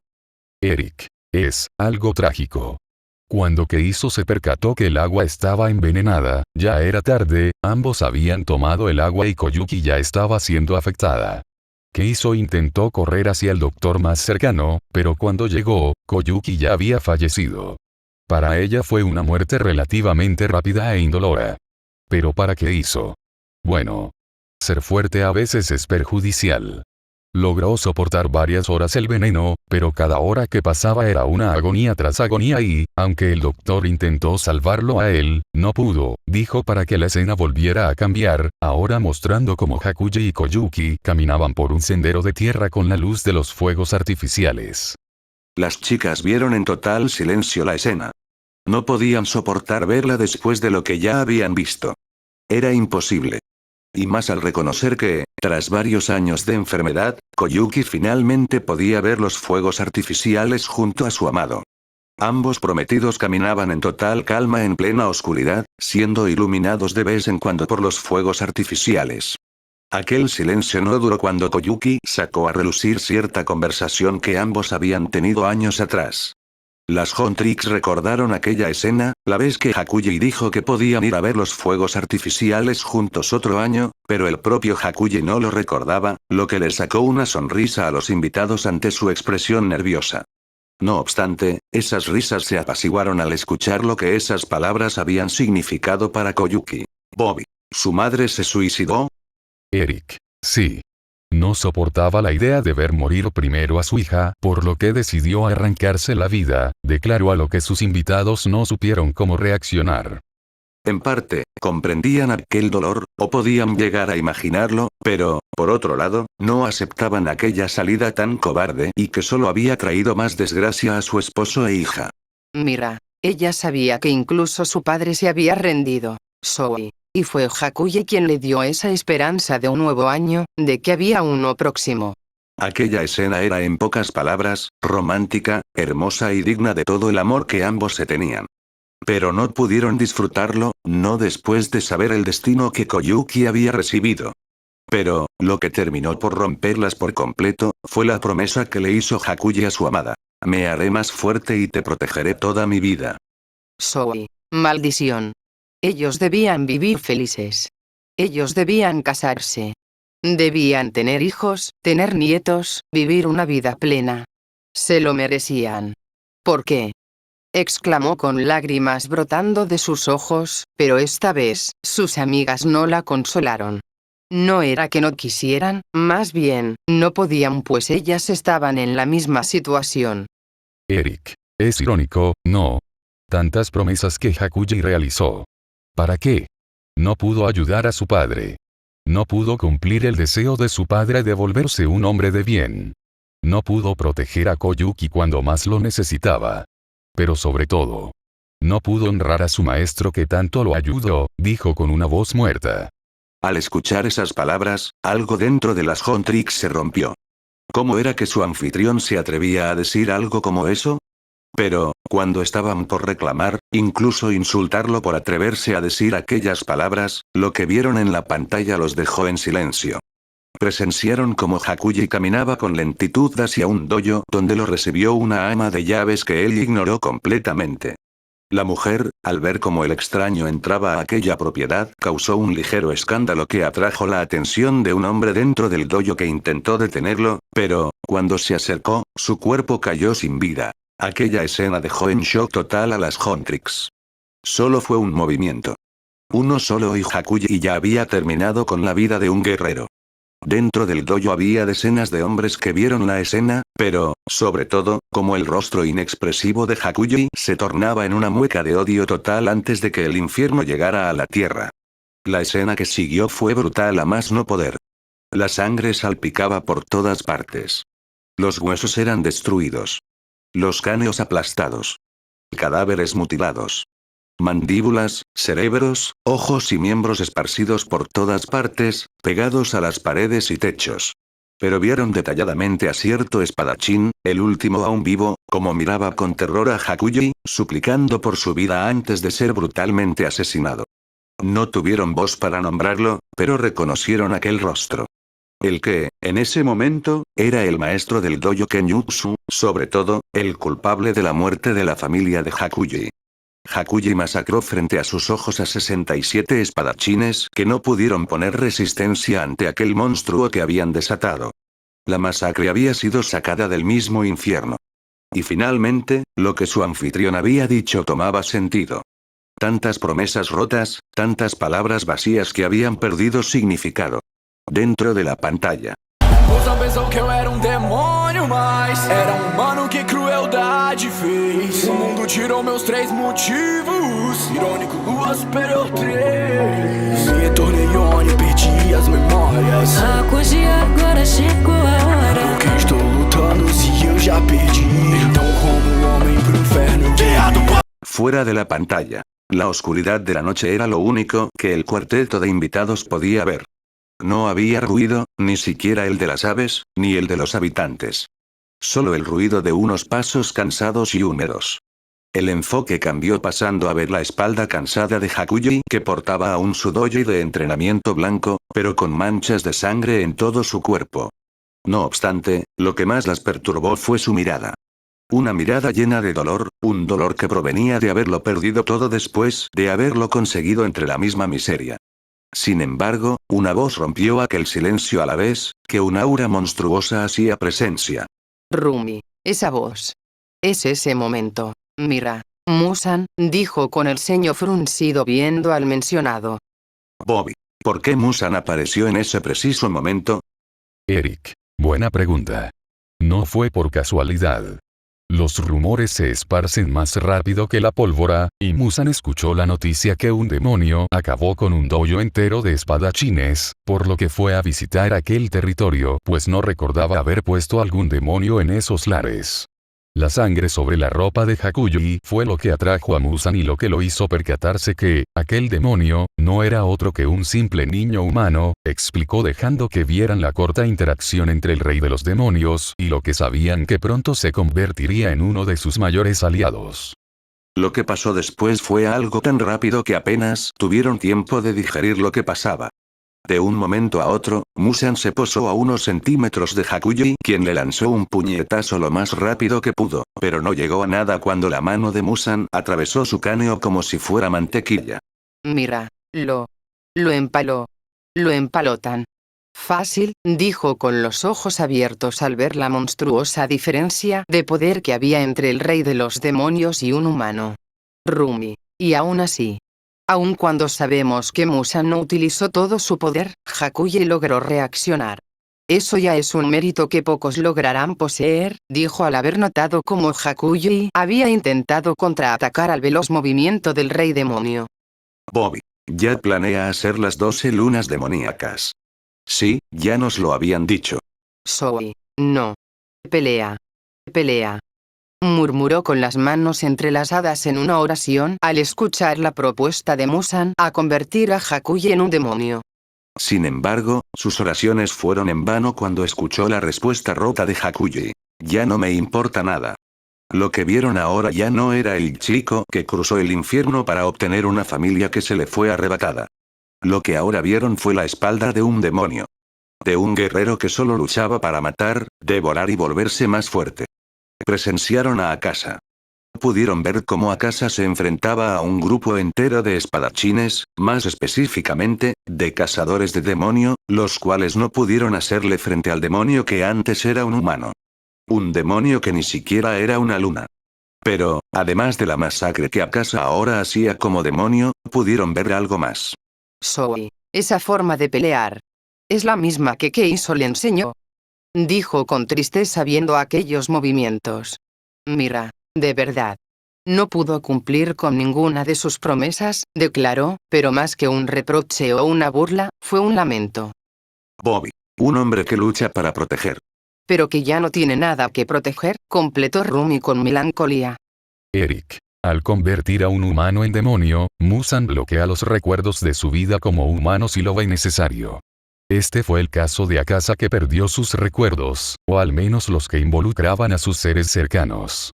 Eric. Es algo trágico. Cuando Keiso se percató que el agua estaba envenenada, ya era tarde, ambos habían tomado el agua y Koyuki ya estaba siendo afectada. Keiso intentó correr hacia el doctor más cercano, pero cuando llegó, Koyuki ya había fallecido. Para ella fue una muerte relativamente rápida e indolora. Pero ¿para qué hizo? Bueno. Ser fuerte a veces es perjudicial. Logró soportar varias horas el veneno, pero cada hora que pasaba era una agonía tras agonía y, aunque el doctor intentó salvarlo a él, no pudo, dijo para que la escena volviera a cambiar, ahora mostrando cómo Hakuji y Koyuki caminaban por un sendero de tierra con la luz de los fuegos artificiales. Las chicas vieron en total silencio la escena. No podían soportar verla después de lo que ya habían visto. Era imposible. Y más al reconocer que, tras varios años de enfermedad, Koyuki finalmente podía ver los fuegos artificiales junto a su amado. Ambos prometidos caminaban en total calma en plena oscuridad, siendo iluminados de vez en cuando por los fuegos artificiales. Aquel silencio no duró cuando Koyuki sacó a relucir cierta conversación que ambos habían tenido años atrás. Las Huntrix recordaron aquella escena, la vez que Hakuji dijo que podían ir a ver los fuegos artificiales juntos otro año, pero el propio Hakuji no lo recordaba, lo que le sacó una sonrisa a los invitados ante su expresión nerviosa. No obstante, esas risas se apaciguaron al escuchar lo que esas palabras habían significado para Koyuki. Bobby. ¿Su madre se suicidó? Eric. Sí. No soportaba la idea de ver morir primero a su hija, por lo que decidió arrancarse la vida, declaró a lo que sus invitados no supieron cómo reaccionar. En parte, comprendían aquel dolor, o podían llegar a imaginarlo, pero, por otro lado, no aceptaban aquella salida tan cobarde y que solo había traído más desgracia a su esposo e hija. Mira, ella sabía que incluso su padre se había rendido, Zoe. Y fue Hakuji quien le dio esa esperanza de un nuevo año, de que había uno próximo. Aquella escena era en pocas palabras, romántica, hermosa y digna de todo el amor que ambos se tenían. Pero no pudieron disfrutarlo, no después de saber el destino que Koyuki había recibido. Pero, lo que terminó por romperlas por completo, fue la promesa que le hizo Hakuji a su amada. Me haré más fuerte y te protegeré toda mi vida. Zoe. Maldición. Ellos debían vivir felices. Ellos debían casarse. Debían tener hijos, tener nietos, vivir una vida plena. Se lo merecían. ¿Por qué? Exclamó con lágrimas brotando de sus ojos, pero esta vez, sus amigas no la consolaron. No era que no quisieran, más bien, no podían pues ellas estaban en la misma situación. Eric. Es irónico, ¿no? Tantas promesas que Hakuji realizó. ¿Para qué? No pudo ayudar a su padre. No pudo cumplir el deseo de su padre de volverse un hombre de bien. No pudo proteger a Koyuki cuando más lo necesitaba. Pero sobre todo, no pudo honrar a su maestro que tanto lo ayudó, dijo con una voz muerta. Al escuchar esas palabras, algo dentro de las Huntrix se rompió. ¿Cómo era que su anfitrión se atrevía a decir algo como eso? Pero, cuando estaban por reclamar, incluso insultarlo por atreverse a decir aquellas palabras, lo que vieron en la pantalla los dejó en silencio. Presenciaron cómo Hakuji caminaba con lentitud hacia un dojo donde lo recibió una ama de llaves que él ignoró completamente. La mujer, al ver cómo el extraño entraba a aquella propiedad, causó un ligero escándalo que atrajo la atención de un hombre dentro del dojo que intentó detenerlo, pero, cuando se acercó, su cuerpo cayó sin vida. Aquella escena dejó en shock total a las Huntrix. Solo fue un movimiento. Uno solo y Hakuji ya había terminado con la vida de un guerrero. Dentro del dojo había decenas de hombres que vieron la escena, pero, sobre todo, como el rostro inexpresivo de Hakuji se tornaba en una mueca de odio total antes de que el infierno llegara a la tierra. La escena que siguió fue brutal a más no poder. La sangre salpicaba por todas partes. Los huesos eran destruidos. Los cráneos aplastados. Cadáveres mutilados. Mandíbulas, cerebros, ojos y miembros esparcidos por todas partes, pegados a las paredes y techos. Pero vieron detalladamente a cierto espadachín, el último aún vivo, como miraba con terror a Hakuji, suplicando por su vida antes de ser brutalmente asesinado. No tuvieron voz para nombrarlo, pero reconocieron aquel rostro. El que, en ese momento, era el maestro del dojo Kenjutsu, sobre todo, el culpable de la muerte de la familia de Hakuji. Hakuji masacró frente a sus ojos a 67 espadachines que no pudieron poner resistencia ante aquel monstruo que habían desatado. La masacre había sido sacada del mismo infierno. Y finalmente, lo que su anfitrión había dicho tomaba sentido. Tantas promesas rotas, tantas palabras vacías que habían perdido significado. Dentro de la pantalla. Moça pensou que eu era demônio, mas era humano, que crueldade fez. O mundo tirou meus 3 motivos. Irônico, lua superior 3. Me tornei Oni, perdi as memórias. Hakuji, agora chegou a hora. Por que estou lutando se eu já perdi? Então como homem pro inferno. Fuera de la pantalla. La oscuridad de la noche era lo único que el cuarteto de invitados podía ver. No había ruido, ni siquiera el de las aves, ni el de los habitantes. Solo el ruido de unos pasos cansados y húmedos. El enfoque cambió pasando a ver la espalda cansada de Hakuji que portaba a un sudoji de entrenamiento blanco, pero con manchas de sangre en todo su cuerpo. No obstante, lo que más las perturbó fue su mirada. Una mirada llena de dolor, un dolor que provenía de haberlo perdido todo después de haberlo conseguido entre la misma miseria. Sin embargo, una voz rompió aquel silencio a la vez que un aura monstruosa hacía presencia. Rumi. Esa voz. Es ese momento. Mira. Musan, dijo con el ceño fruncido viendo al mencionado. Bobby. ¿Por qué Musan apareció en ese preciso momento? Eric. Buena pregunta. No fue por casualidad. Los rumores se esparcen más rápido que la pólvora, y Musan escuchó la noticia que un demonio acabó con un dojo entero de espadachines, por lo que fue a visitar aquel territorio pues no recordaba haber puesto algún demonio en esos lares. La sangre sobre la ropa de Hakuji fue lo que atrajo a Musan y lo que lo hizo percatarse que, aquel demonio, no era otro que un simple niño humano, explicó dejando que vieran la corta interacción entre el rey de los demonios y lo que sabían que pronto se convertiría en uno de sus mayores aliados. Lo que pasó después fue algo tan rápido que apenas tuvieron tiempo de digerir lo que pasaba. De un momento a otro, Musan se posó a unos centímetros de Hakuji, quien le lanzó un puñetazo lo más rápido que pudo, pero no llegó a nada cuando la mano de Musan atravesó su cráneo como si fuera mantequilla. Mira, lo empaló. Lo empaló tan fácil, dijo con los ojos abiertos al ver la monstruosa diferencia de poder que había entre el rey de los demonios y un humano. Rumi. Y aún así. Aun cuando sabemos que Musan no utilizó todo su poder, Hakuji logró reaccionar. Eso ya es un mérito que pocos lograrán poseer, dijo al haber notado cómo Hakuji había intentado contraatacar al veloz movimiento del rey demonio. Bobby. Ya planea hacer las 12 lunas demoníacas. Sí, ya nos lo habían dicho. Soy. No. Pelea. Pelea. Murmuró con las manos entrelazadas en una oración al escuchar la propuesta de Musan a convertir a Hakuji en un demonio. Sin embargo, sus oraciones fueron en vano cuando escuchó la respuesta rota de Hakuji. Ya no me importa nada. Lo que vieron ahora ya no era el chico que cruzó el infierno para obtener una familia que se le fue arrebatada. Lo que ahora vieron fue la espalda de un demonio. De un guerrero que solo luchaba para matar, devorar y volverse más fuerte. Presenciaron a Akasa. Pudieron ver cómo Akasa se enfrentaba a un grupo entero de espadachines, más específicamente, de cazadores de demonio, los cuales no pudieron hacerle frente al demonio que antes era un humano. Un demonio que ni siquiera era una luna. Pero, además de la masacre que Akasa ahora hacía como demonio, pudieron ver algo más. Soy. Esa forma de pelear. Es la misma que Keiso le enseñó. Dijo con tristeza viendo aquellos movimientos. Mira, de verdad. No pudo cumplir con ninguna de sus promesas, declaró, pero más que un reproche o una burla, fue un lamento. Bobby. Un hombre que lucha para proteger. Pero que ya no tiene nada que proteger, completó Rumi con melancolía. Eric. Al convertir a un humano en demonio, Musan bloquea los recuerdos de su vida como humano si lo ve necesario. Este fue el caso de Akasa que perdió sus recuerdos, o al menos los que involucraban a sus seres cercanos.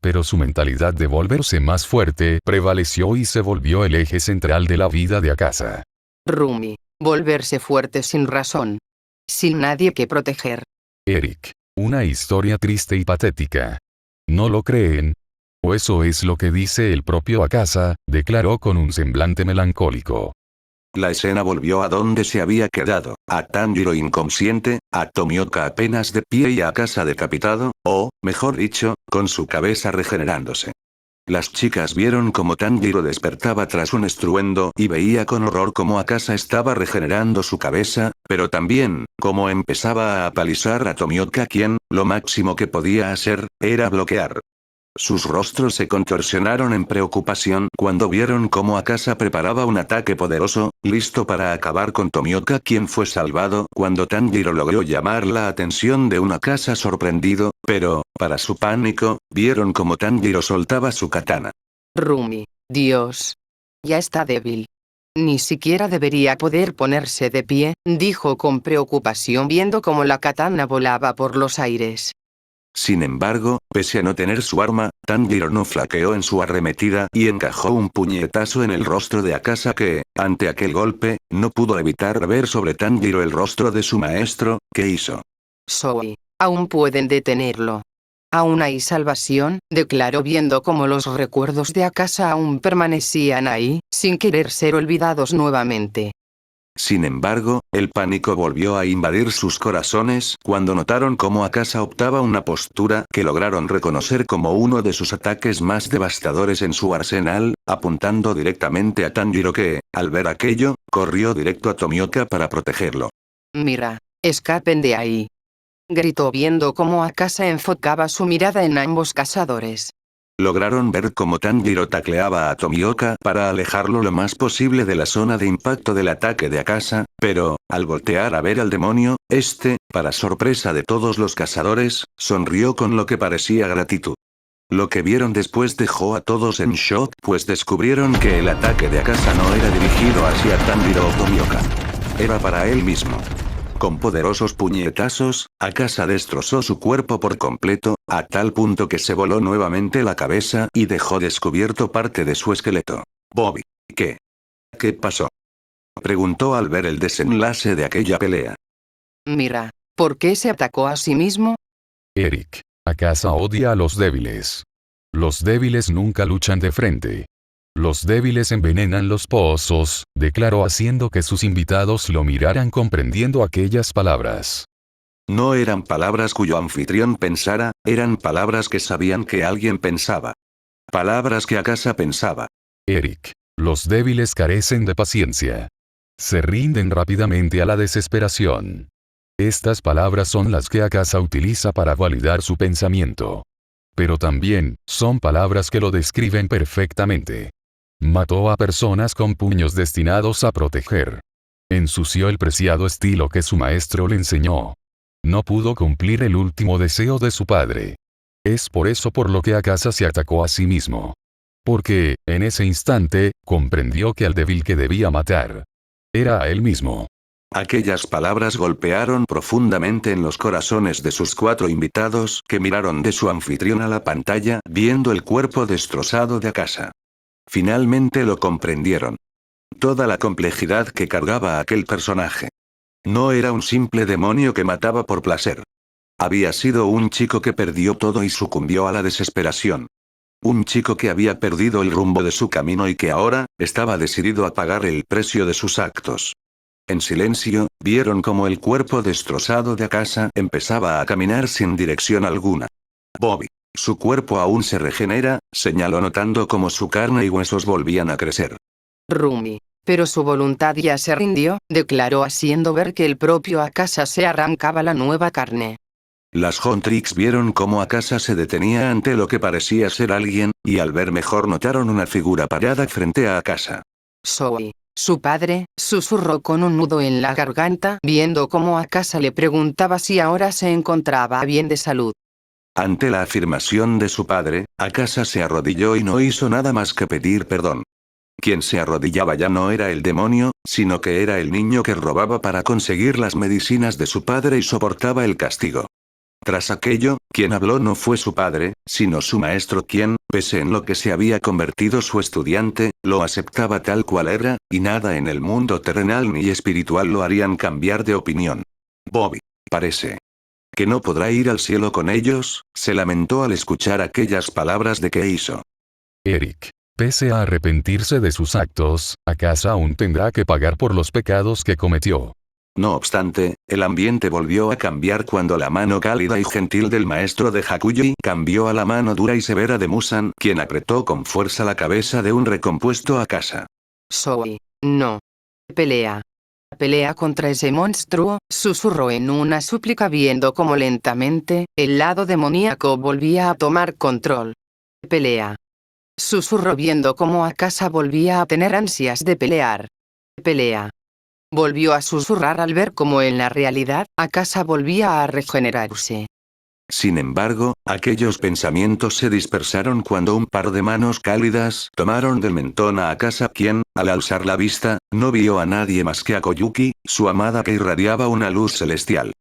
Pero su mentalidad de volverse más fuerte prevaleció y se volvió el eje central de la vida de Akasa. Rumi. Volverse fuerte sin razón. Sin nadie que proteger. Eric. Una historia triste y patética. ¿No lo creen? O eso es lo que dice el propio Akasa, declaró con un semblante melancólico. La escena volvió a donde se había quedado, a Tanjiro inconsciente, a Tomioka apenas de pie y a Akasa decapitado, o, mejor dicho, con su cabeza regenerándose. Las chicas vieron cómo Tanjiro despertaba tras un estruendo y veía con horror cómo Akasa estaba regenerando su cabeza, pero también, cómo empezaba a apalizar a Tomioka quien, lo máximo que podía hacer, era bloquear. Sus rostros se contorsionaron en preocupación cuando vieron cómo Akasa preparaba un ataque poderoso, listo para acabar con Tomioka quien fue salvado cuando Tanjiro logró llamar la atención de un Akasa sorprendido, pero, para su pánico, vieron cómo Tanjiro soltaba su katana. Rumi. Dios. Ya está débil. Ni siquiera debería poder ponerse de pie, dijo con preocupación viendo cómo la katana volaba por los aires. Sin embargo, pese a no tener su arma, Tanjiro no flaqueó en su arremetida y encajó un puñetazo en el rostro de Akasa que, ante aquel golpe, no pudo evitar ver sobre Tanjiro el rostro de su maestro. ¿Qué hizo? Soy. Aún pueden detenerlo. Aún hay salvación, declaró viendo cómo los recuerdos de Akasa aún permanecían ahí, sin querer ser olvidados nuevamente. Sin embargo, el pánico volvió a invadir sus corazones cuando notaron cómo Akasa optaba una postura que lograron reconocer como uno de sus ataques más devastadores en su arsenal, apuntando directamente a Tanjiro que, al ver aquello, corrió directo a Tomioka para protegerlo. Mira, escapen de ahí. Gritó viendo cómo Akasa enfocaba su mirada en ambos cazadores. Lograron ver cómo Tanjiro tacleaba a Tomioka para alejarlo lo más posible de la zona de impacto del ataque de Akasa, pero, al voltear a ver al demonio, para sorpresa de todos los cazadores, sonrió con lo que parecía gratitud. Lo que vieron después dejó a todos en shock pues descubrieron que el ataque de Akasa no era dirigido hacia Tanjiro o Tomioka. Era para él mismo. Con poderosos puñetazos, Akasa destrozó su cuerpo por completo, a tal punto que se voló nuevamente la cabeza y dejó descubierto parte de su esqueleto. Bobby, ¿qué? ¿Qué pasó? Preguntó al ver el desenlace de aquella pelea. Mira, ¿por qué se atacó a sí mismo? Eric. Akasa odia a los débiles. Los débiles nunca luchan de frente. Los débiles envenenan los pozos, declaró haciendo que sus invitados lo miraran comprendiendo aquellas palabras. No eran palabras cuyo anfitrión pensara, eran palabras que sabían que alguien pensaba. Palabras que Akasa pensaba. Eric. Los débiles carecen de paciencia. Se rinden rápidamente a la desesperación. Estas palabras son las que Akasa utiliza para validar su pensamiento. Pero también, son palabras que lo describen perfectamente. Mató a personas con puños destinados a proteger. Ensució el preciado estilo que su maestro le enseñó. No pudo cumplir el último deseo de su padre. Es por eso por lo que Akasa se atacó a sí mismo. Porque, en ese instante, comprendió que al débil que debía matar era a él mismo. Aquellas palabras golpearon profundamente en los corazones de sus 4 invitados que miraron de su anfitrión a la pantalla viendo el cuerpo destrozado de Akasa. Finalmente lo comprendieron. Toda la complejidad que cargaba aquel personaje. No era un simple demonio que mataba por placer. Había sido un chico que perdió todo y sucumbió a la desesperación. Un chico que había perdido el rumbo de su camino y que ahora, estaba decidido a pagar el precio de sus actos. En silencio, vieron cómo el cuerpo destrozado de Akasa empezaba a caminar sin dirección alguna. Bobby. Su cuerpo aún se regenera, señaló notando cómo su carne y huesos volvían a crecer. Rumi. Pero su voluntad ya se rindió, declaró haciendo ver que el propio Akasa se arrancaba la nueva carne. Las Huntrix vieron cómo Akasa se detenía ante lo que parecía ser alguien, y al ver mejor notaron una figura parada frente a Akasa. Soy. Su padre, susurró con un nudo en la garganta, viendo cómo Akasa le preguntaba si ahora se encontraba bien de salud. Ante la afirmación de su padre, Akasa se arrodilló y no hizo nada más que pedir perdón. Quien se arrodillaba ya no era el demonio, sino que era el niño que robaba para conseguir las medicinas de su padre y soportaba el castigo. Tras aquello, quien habló no fue su padre, sino su maestro quien, pese en lo que se había convertido su estudiante, lo aceptaba tal cual era, y nada en el mundo terrenal ni espiritual lo harían cambiar de opinión. Bobby. Parece que no podrá ir al cielo con ellos, se lamentó al escuchar aquellas palabras de Keiso. Eric. Pese a arrepentirse de sus actos, Akasa aún tendrá que pagar por los pecados que cometió. No obstante, el ambiente volvió a cambiar cuando la mano cálida y gentil del maestro de Hakuji cambió a la mano dura y severa de Musan, quien apretó con fuerza la cabeza de un recompuesto Akasa. Soy. No. Pelea. Pelea contra ese monstruo, susurró en una súplica viendo cómo lentamente, el lado demoníaco volvía a tomar control. Pelea. Susurró viendo cómo Akasa volvía a tener ansias de pelear. Pelea. Volvió a susurrar al ver cómo en la realidad, Akasa volvía a regenerarse. Sin embargo, aquellos pensamientos se dispersaron cuando un par de manos cálidas tomaron del mentón a Akasa quien, al alzar la vista, no vio a nadie más que a Koyuki, su amada que irradiaba una luz celestial.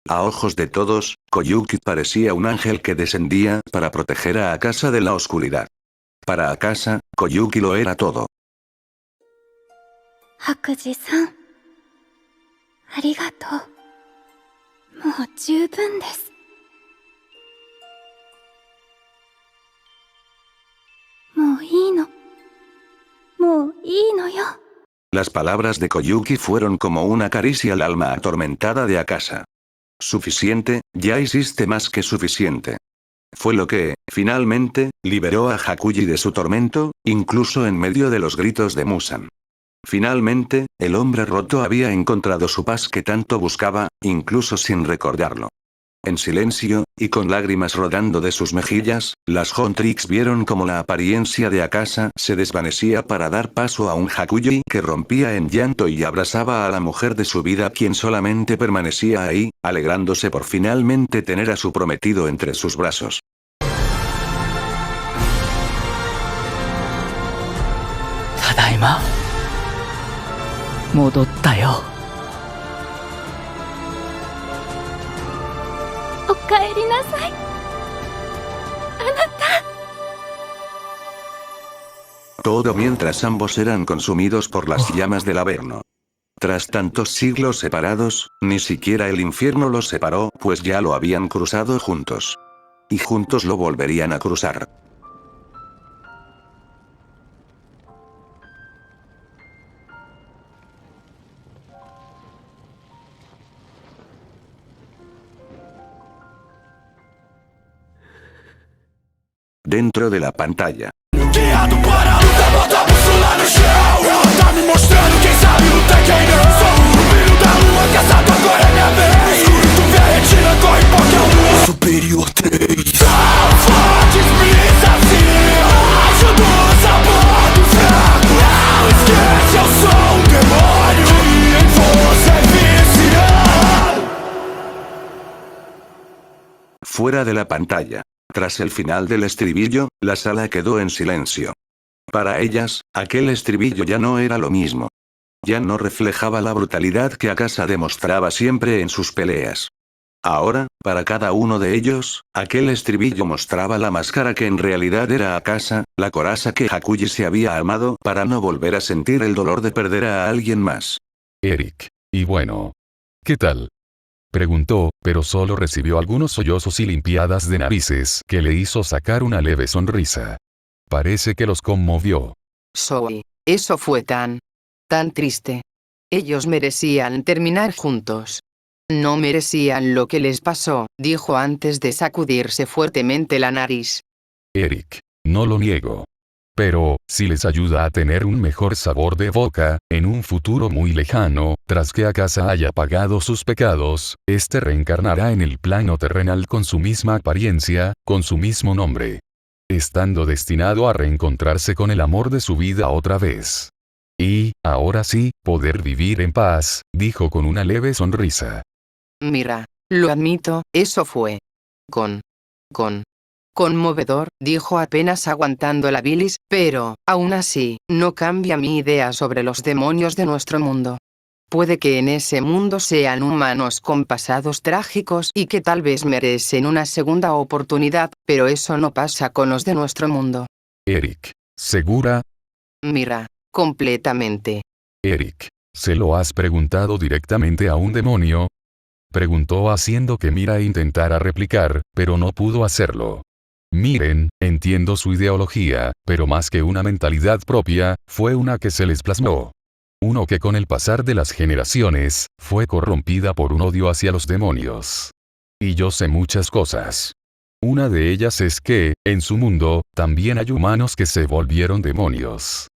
A ojos de todos, Koyuki parecía un ángel que descendía para proteger a Akasa de la oscuridad. Para Akasa, Koyuki lo era todo. 白磁さん、ありがとう。もう十分です。もういいの。もういいのよ。 Las palabras de Koyuki fueron como una caricia al alma atormentada de Akasa. Suficiente, ya hiciste más que suficiente. Fue lo que, finalmente, liberó a Hakuji de su tormento, incluso en medio de los gritos de Musan. Finalmente, el hombre roto había encontrado su paz que tanto buscaba, incluso sin recordarlo. En silencio, y con lágrimas rodando de sus mejillas, las Huntrix vieron como la apariencia de Akasa se desvanecía para dar paso a un Hakuji que rompía en llanto y abrazaba a la mujer de su vida, quien solamente permanecía ahí, alegrándose por finalmente tener a su prometido entre sus brazos. Tadaima. 戻ったよ。おかえりなさい。あなた。 Todo mientras ambos eran consumidos por las llamas del Averno. Tras tantos siglos separados, ni siquiera el infierno los separó, pues ya lo habían cruzado juntos. Y juntos lo volverían a cruzar. Dentro de la pantalla. Guiado para a luta, bota a bússola no chão. Ela tá me mostrando quem sabe luta e quem não. Sou o brilho da lua, caçado agora é minha vez. Escuro tu vê a retina, corre porque é o lua superior 3. Tão fortes, brisa assim. Ajuda o sabor do fraco. Não esquece, eu sou um demônio e em você viciado. Fuera de la pantalla. Tras el final del estribillo, la sala quedó en silencio. Para ellas, aquel estribillo ya no era lo mismo. Ya no reflejaba la brutalidad que Akasa demostraba siempre en sus peleas. Ahora, para cada uno de ellos, aquel estribillo mostraba la máscara que en realidad era Akasa, la coraza que Hakuji se había armado para no volver a sentir el dolor de perder a alguien más. Eric. Y bueno. ¿Qué tal? Preguntó, pero solo recibió algunos sollozos y limpiadas de narices que le hizo sacar una leve sonrisa. Parece que los conmovió. Zoe, eso fue tan triste. Ellos merecían terminar juntos. No merecían lo que les pasó, dijo antes de sacudirse fuertemente la nariz. Eric, no lo niego. Pero, si les ayuda a tener un mejor sabor de boca, en un futuro muy lejano, tras que Akasa haya pagado sus pecados, este reencarnará en el plano terrenal con su misma apariencia, con su mismo nombre. Estando destinado a reencontrarse con el amor de su vida otra vez. Y, ahora sí, poder vivir en paz, dijo con una leve sonrisa. Mira, lo admito, eso fue conmovedor, dijo apenas aguantando la bilis, pero, aún así, no cambia mi idea sobre los demonios de nuestro mundo. Puede que en ese mundo sean humanos con pasados trágicos y que tal vez merecen una segunda oportunidad, pero eso no pasa con los de nuestro mundo. Eric, ¿segura? Mira, completamente. Eric, ¿se lo has preguntado directamente a un demonio? Preguntó haciendo que Mira intentara replicar, pero no pudo hacerlo. Miren, entiendo su ideología, pero más que una mentalidad propia, fue una que se les plasmó. Uno que con el pasar de las generaciones, fue corrompida por un odio hacia los demonios. Y yo sé muchas cosas. Una de ellas es que, en su mundo, también hay humanos que se volvieron demonios.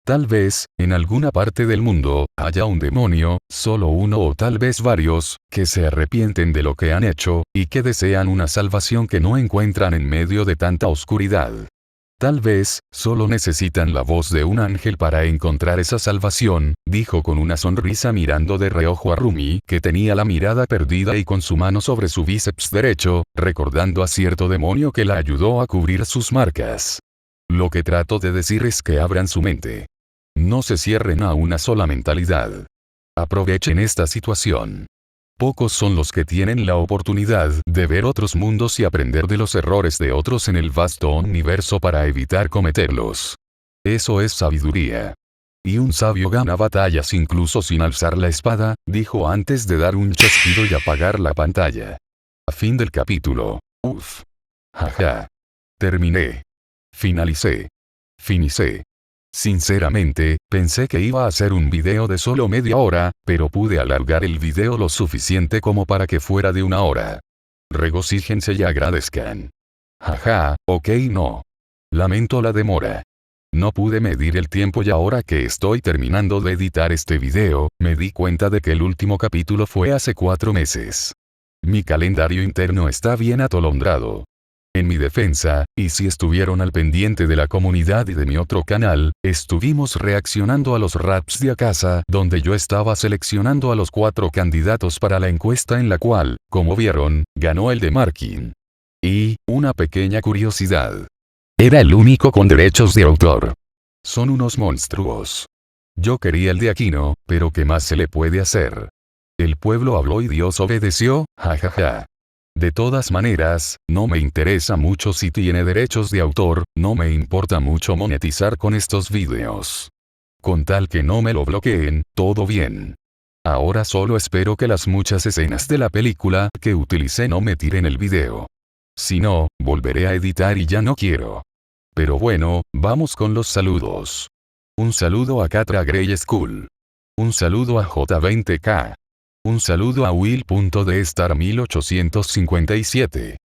Tal vez, en alguna parte del mundo, haya un demonio, solo uno o tal vez varios, que se arrepienten de lo que han hecho, y que desean una salvación que no encuentran en medio de tanta oscuridad. Tal vez, solo necesitan la voz de un ángel para encontrar esa salvación, dijo con una sonrisa mirando de reojo a Rumi, que tenía la mirada perdida y con su mano sobre su bíceps derecho, recordando a cierto demonio que la ayudó a cubrir sus marcas. Lo que trato de decir es que abran su mente. No se cierren a una sola mentalidad. Aprovechen esta situación. Pocos son los que tienen la oportunidad de ver otros mundos y aprender de los errores de otros en el vasto universo para evitar cometerlos. Eso es sabiduría. Y un sabio gana batallas incluso sin alzar la espada, dijo antes de dar un chasquido y apagar la pantalla. A fin del capítulo. Uf. Jaja. Terminé. Finicé. Sinceramente, pensé que iba a hacer un video de solo media hora, pero pude alargar el video lo suficiente como para que fuera de 1 hora. Regocíjense y agradezcan. Jaja, ok no. Lamento la demora. No pude medir el tiempo y ahora que estoy terminando de editar este video, me di cuenta de que el último capítulo fue hace 4 meses. Mi calendario interno está bien atolondrado. En mi defensa, y si estuvieron al pendiente de la comunidad y de mi otro canal, estuvimos reaccionando a los raps de Akasa, donde yo estaba seleccionando a los 4 candidatos para la encuesta en la cual, como vieron, ganó el de Markin. Y, una pequeña curiosidad. Era el único con derechos de autor. Son unos monstruos. Yo quería el de Aquino, pero ¿qué más se le puede hacer? El pueblo habló y Dios obedeció, jajaja. De todas maneras, no me interesa mucho si tiene derechos de autor, no me importa mucho monetizar con estos videos. Con tal que no me lo bloqueen, todo bien. Ahora solo espero que las muchas escenas de la película que utilicé no me tiren el video. Si no, volveré a editar y ya no quiero. Pero bueno, vamos con los saludos. Un saludo a Catra Grey School. Un saludo a J20K. Un saludo a Will.dstar 1857.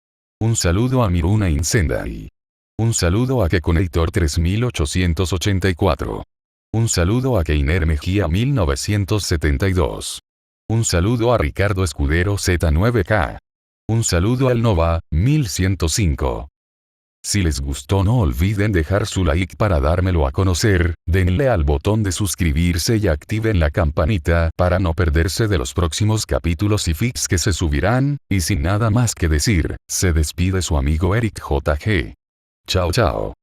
Un saludo a Miruna Incendiary. Un saludo a Kekonator 3884. Un saludo a Keiner Mejía 1972. Un saludo a Ricardo Escudero Z9K. Un saludo al Nova 1105. Si les gustó no olviden dejar su like para dármelo a conocer, denle al botón de suscribirse y activen la campanita para no perderse de los próximos capítulos y fics que se subirán, y sin nada más que decir, se despide su amigo Eric JG. Chao chao.